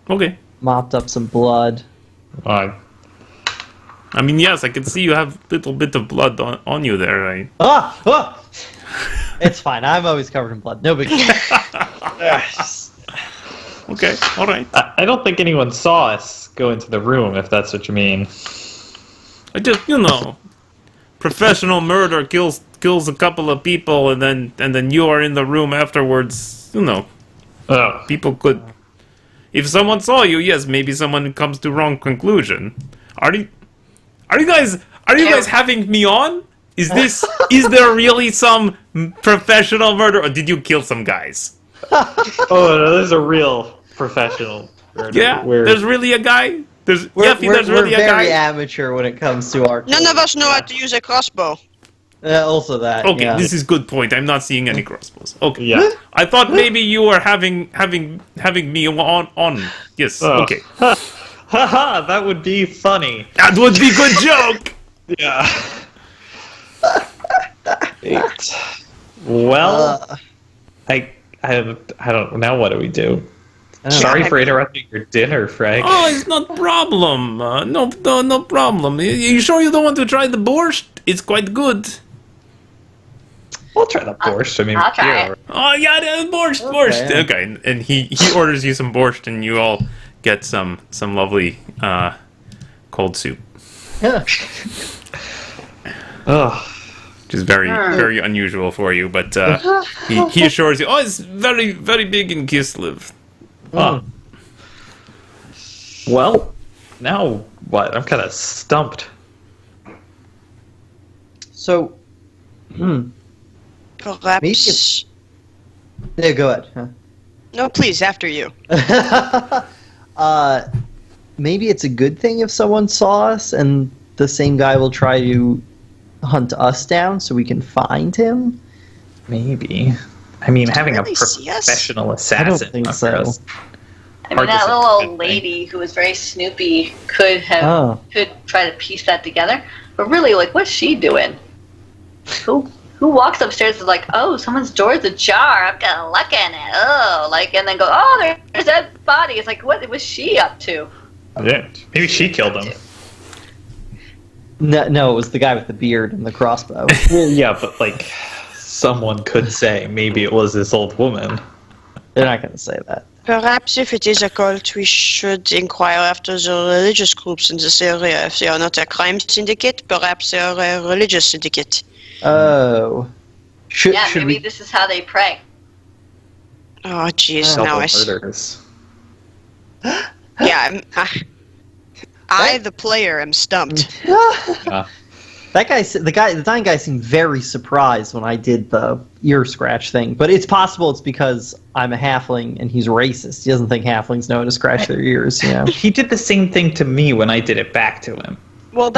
Okay. Mopped up some blood. I mean, yes, I can see you have a little bit of blood on you there. It's fine. I'm always covered in blood. No big deal. Okay, all right. I don't think anyone saw us go into the room, if that's what you mean. I just, professional murder kills a couple of people, and then you are in the room afterwards. Oh. People could. If someone saw you, yes, maybe someone comes to wrong conclusion. Are you guys having me on? Is there really some professional murder, or did you kill some guys? Oh, no, there's a real professional murder. Yeah, there's really a guy. There's We're really a very guy. amateur when it comes to our. None of us know how to use a crossbow. Also that. Okay, yeah. this is good point. I'm not seeing any crossbows. Okay, Yeah. I thought maybe you were having me on. Yes. Oh. Okay, Haha, that would be funny. that would be good joke. Yeah. Well, I don't. Now what do we do? Sorry for interrupting your dinner, Frank. Oh, it's not problem. No problem. You sure you don't want to try the borscht? It's quite good. We'll try the borscht. I mean, I'll try yeah. it. Oh yeah, the borscht. Okay, and he orders you some borscht, and you all get some lovely cold soup, Ugh. which is very unusual for you. But he assures you, oh, it's very very big in Kislev. Well, now what? I'm kind of stumped. So. Perhaps. Yeah, go ahead. Huh? No, please, after you. Maybe it's a good thing if someone saw us, and the same guy will try to hunt us down so we can find him. Maybe. I mean, having really a see us? professional I assassin. don't think under so. us. I Hard mean, to that say little it's a old good thing. lady who was very snoopy could try to piece that together. But really, like, what's she doing? Who walks upstairs and is like, oh, someone's door's ajar. I'm gonna look in it. Oh, like, and then go, oh, there's that body. It's like, what was she up to? Yeah. Maybe she killed him. No, it was the guy with the beard and the crossbow. Well, yeah, but like, someone could say maybe it was this old woman. They're not going to say that. Perhaps if it is a cult, we should inquire after the religious groups in this area. If they are not a crime syndicate, perhaps they are a religious syndicate. Oh. Should maybe we... this is how they pray. Oh, jeez, now I see. Murders. Yeah, I, the player, am stumped. Yeah. The dying guy seemed very surprised when I did the ear scratch thing, but it's possible it's because I'm a halfling and he's racist. He doesn't think halflings know how to scratch their ears, you know? He did the same thing to me when I did it back to him. Well,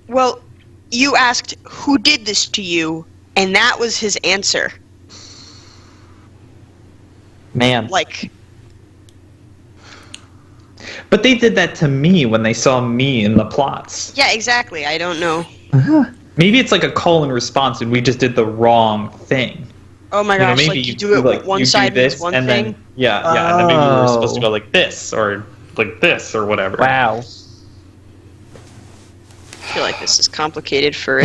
well, you asked who did this to you, and that was his answer. Man. Like, But they did that to me when they saw me in the plots. yeah, exactly. I don't know. Maybe it's like a call and response, and we just did the wrong thing. Oh my You know, gosh, maybe like you do it like, with one you do side means this, one and thing. then and then maybe we were supposed to Oh. go like this or like this or whatever. Wow. I feel like this is complicated for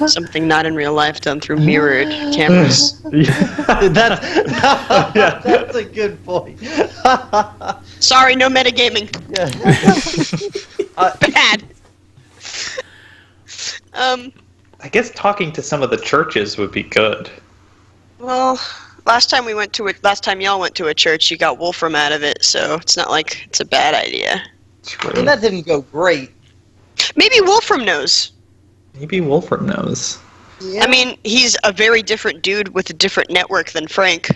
something not in real life done through mirrored cameras. That's a good point. Sorry, no metagaming. Bad. I guess talking to some of the churches would be good. Well, last time y'all went to a church, you got Wolfram out of it, so it's not like it's a bad idea. And that didn't go great. Maybe Wolfram knows. Maybe Wolfram knows. Yeah, I mean, he's a very different dude with a different network than Frank.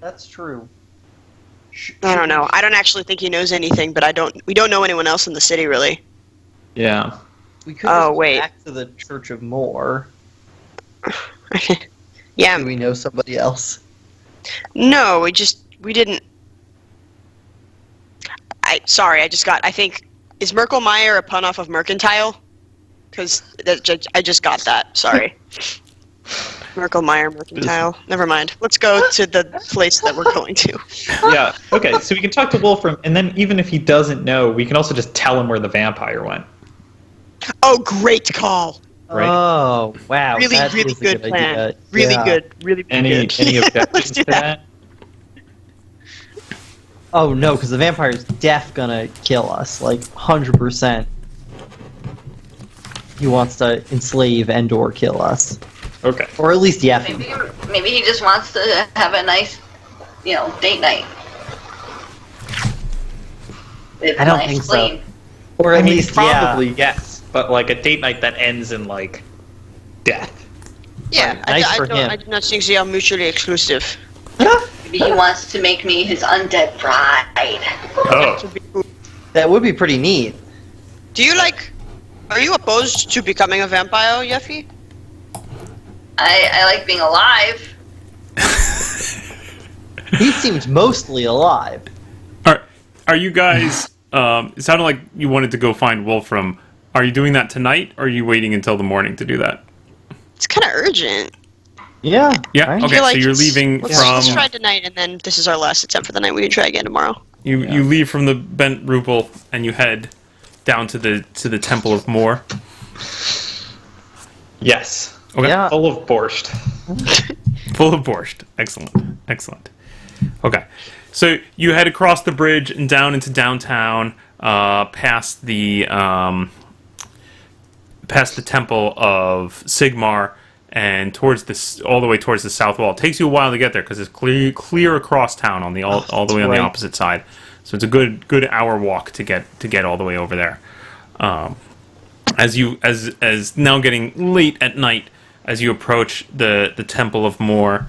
that's true. I don't know. I don't actually think he knows anything, but we don't know anyone else in the city, really. Yeah. We could Oh, just go wait. back to the Church of Moor. Yeah. Do we know somebody else? No, we didn't. I think, is Merkelmeyer a pun off of mercantile? Because I just got that, sorry. Merkelmeyer, mercantile. Never mind. Let's go to the place that we're going to. Yeah. Okay, so we can talk to Wolfram, and then even if he doesn't know, we can also just tell him where the vampire went. Oh, great call. Right. Oh, wow. Really, that really is a good plan. idea. Really Yeah. good. Really, really Any good. any Let's objections do to that? Oh, no, because the vampire's gonna kill us. Like, 100%. He wants to enslave and or kill us. Okay. Or at least Yeffy. Maybe he just wants to have a nice, date night. With I don't my think so. spleen. Or I at mean, least, probably yes, but like a date night that ends in like death. Yeah, Nice for him. I do not think they are mutually exclusive. Maybe he wants to make me his undead bride. Oh. That would be pretty neat. Are you opposed to becoming a vampire, Yeffy? I like being alive. He seems mostly alive. Are you guys? It sounded like you wanted to go find Wolfram. Are you doing that tonight, or are you waiting until the morning to do that? It's kind of urgent. Yeah. Yeah. right? Okay. feel So like you're it's- leaving Let's from try tonight, and then this is our last attempt for the night. We can try again tomorrow. you leave from the Bent Rupel and you head down to the Temple of Moor. Yes. Okay. Yeah. Full of borscht. Full of borscht. Excellent. Okay. So you head across the bridge and down into downtown, past the Temple of Sigmar, and all the way towards the south wall. It takes you a while to get there because it's clear across town on the all the way on the right. opposite side. So it's a good hour walk to get all the way over there. As now getting late at night, as you approach the Temple of Moor.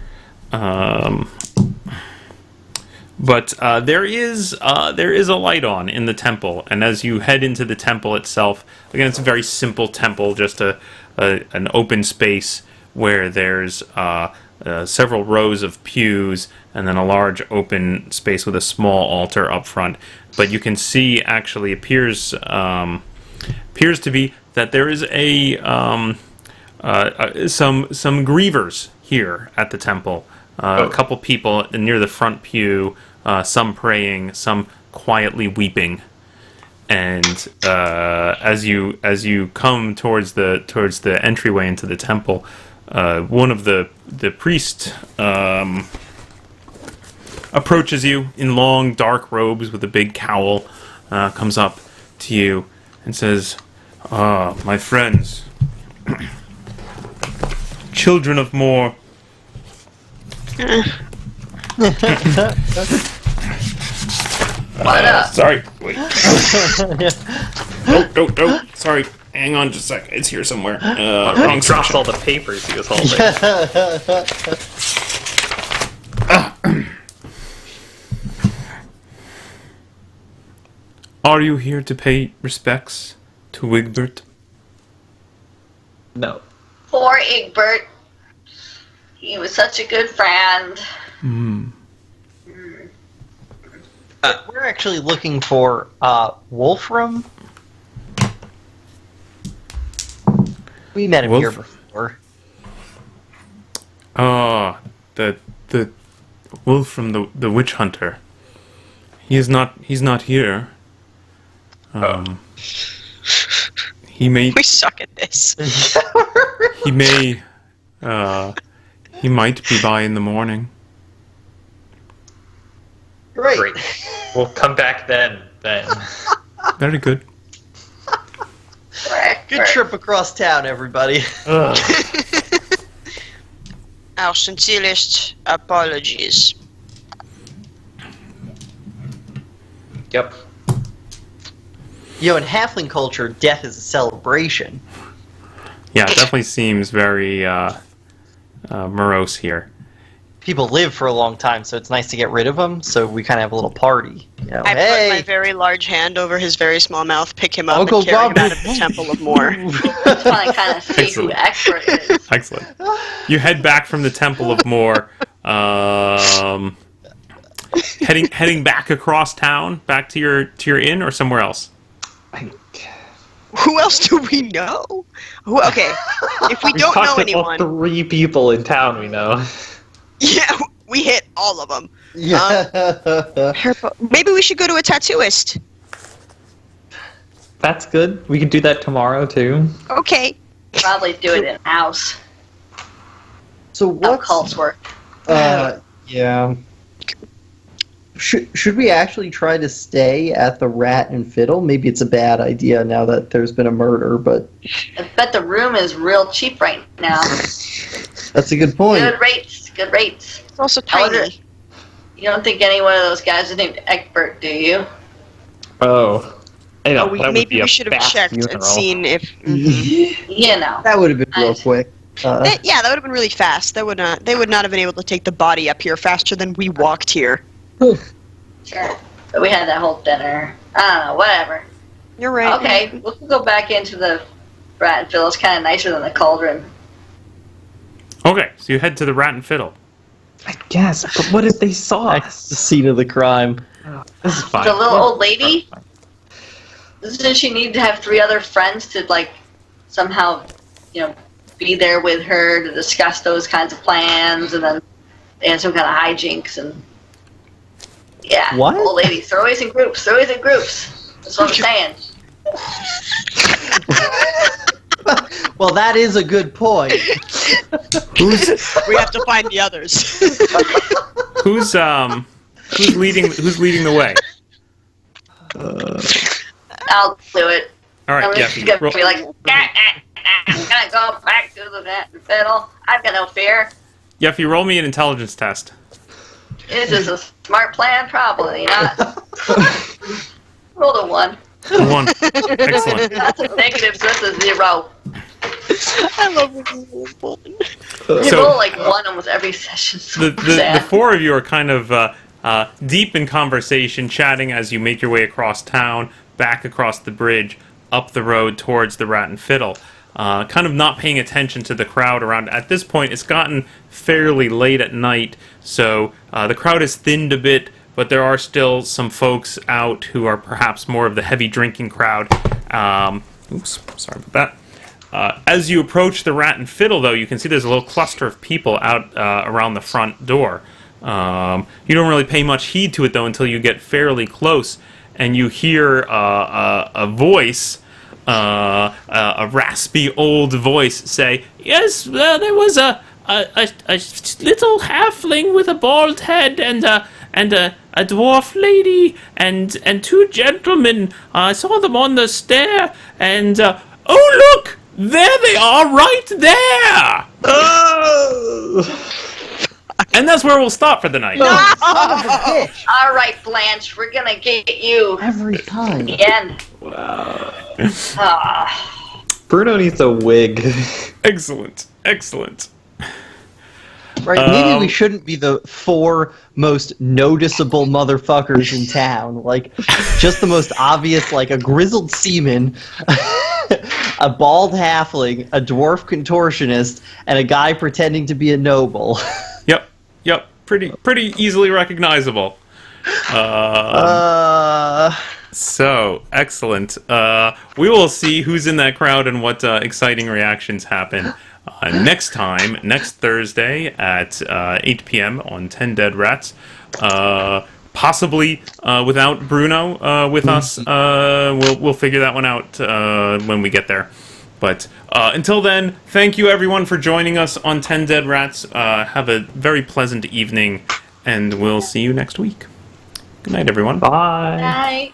But there is a light on in the temple, and as you head into the temple itself, again, it's a very simple temple, just an open space where there's several rows of pews, and then a large open space with a small altar up front. But you can see, actually, appears to be that there is some grievers here at the temple. A couple people near the front pew, some praying, some quietly weeping. And as you come towards the entryway into the temple, one of the priests approaches you in long dark robes with a big cowl, comes up to you and says, my friends, children of Moor. What up? Sorry, wait. No. Sorry, hang on just a sec. It's here somewhere. He Wrong dropped section. all the papers he was holding. Are you here to pay respects to Wigbert? No. Poor Egbert. He was such a good friend. We're actually looking for Wolfram. We met him here before. The wolf from the witch hunter. He's not here. He may We suck at this. he might be by in the morning. Great. Great. We'll come back then. Very good. Good trip across town, everybody. Our sincerest apologies. Yep. In halfling culture, death is a celebration. Yeah, it definitely seems very morose here. People live for a long time, so it's nice to get rid of them. So we kind of have a little party. I put my very large hand over his very small mouth, pick him up, Uncle and carry him Bob. out of the Temple of Moor. Just want to kind of see who Excellent. Expert is. Excellent. You head back from the Temple of Moor, heading back across town, back to your inn, or somewhere else. Who else do we know? Okay, if we don't know anyone, 3 people in town we know. yeah, we hit all of them. Yeah. Maybe we should go to a tattooist. That's good. We can do that tomorrow too. Okay. Probably do it in house. So How what's cults work. yeah. Should we actually try to stay at the Rat and Fiddle? Maybe it's a bad idea now that there's been a murder, but I bet the room is real cheap right now. that's a good point. Good rates. It's also I wonder- tiny. You don't think any one of those guys is named Egbert, do you? Oh. I know, that would Maybe be a we should have fast checked funeral. and seen if. You know. That would have been real quick. Yeah, that would have been really fast. They would not have been able to take the body up here faster than we walked here. Sure. But we had that whole dinner. I don't know, whatever. You're right. Okay, we'll go back into the Rat and Fiddle. It's kind of nicer than the Cauldron. Okay, so you head to the Rat and Fiddle. I guess, but what if they saw That's the scene of the crime. This is fine. The little old lady? Doesn't she need to have 3 other friends to, like, somehow, be there with her to discuss those kinds of plans, and then they had some kind of hijinks, and... Yeah, What? old ladies. They're always in groups. That's what I'm saying. Well, that is a good point. We have to find the others. Who's leading the way? I'll do it. All right, I'm yeah. just gonna be like, I'm gonna go back to the Rat and Fiddle. I've got no fear. Yeah, if you roll me an intelligence test. This is a smart plan, probably not. Rolled a 1. 1. Excellent. That's a negative, so that's a 0. I love when you roll one. You So- roll like 1 almost every session. So The sad. 4 of you are kind of deep in conversation, chatting as you make your way across town, back across the bridge, up the road towards the Rat and Fiddle. Kind of not paying attention to the crowd around. At this point, it's gotten fairly late at night, so the crowd has thinned a bit, but there are still some folks out who are perhaps more of the heavy drinking crowd. Oops, sorry about that. As you approach the Rat and Fiddle, though, you can see there's a little cluster of people out around the front door. You don't really pay much heed to it, though, until you get fairly close, and you hear a voice, a raspy old voice say, "Yes, there was a little halfling with a bald head and a dwarf lady and two gentlemen. I saw them on the stair, and oh look, there they are, right there." And that's where we'll stop for the night. Son of a bitch. All right, Blanche, we're gonna get you Every time. again. Wow. Ah. Bruno needs a wig. Excellent. Right, maybe we shouldn't be the 4 most noticeable motherfuckers in town. Like, just the most obvious, like a grizzled seaman, a bald halfling, a dwarf contortionist, and a guy pretending to be a noble. Yep. Pretty easily recognizable. So, excellent. We will see who's in that crowd and what exciting reactions happen next Thursday at 8 p.m. on 10 Dead Rats. Possibly without Bruno with us. We'll figure that one out when we get there. But until then, thank you everyone for joining us on 10 Dead Rats. Have a very pleasant evening, and we'll see you next week. Good night, everyone. Bye. Night.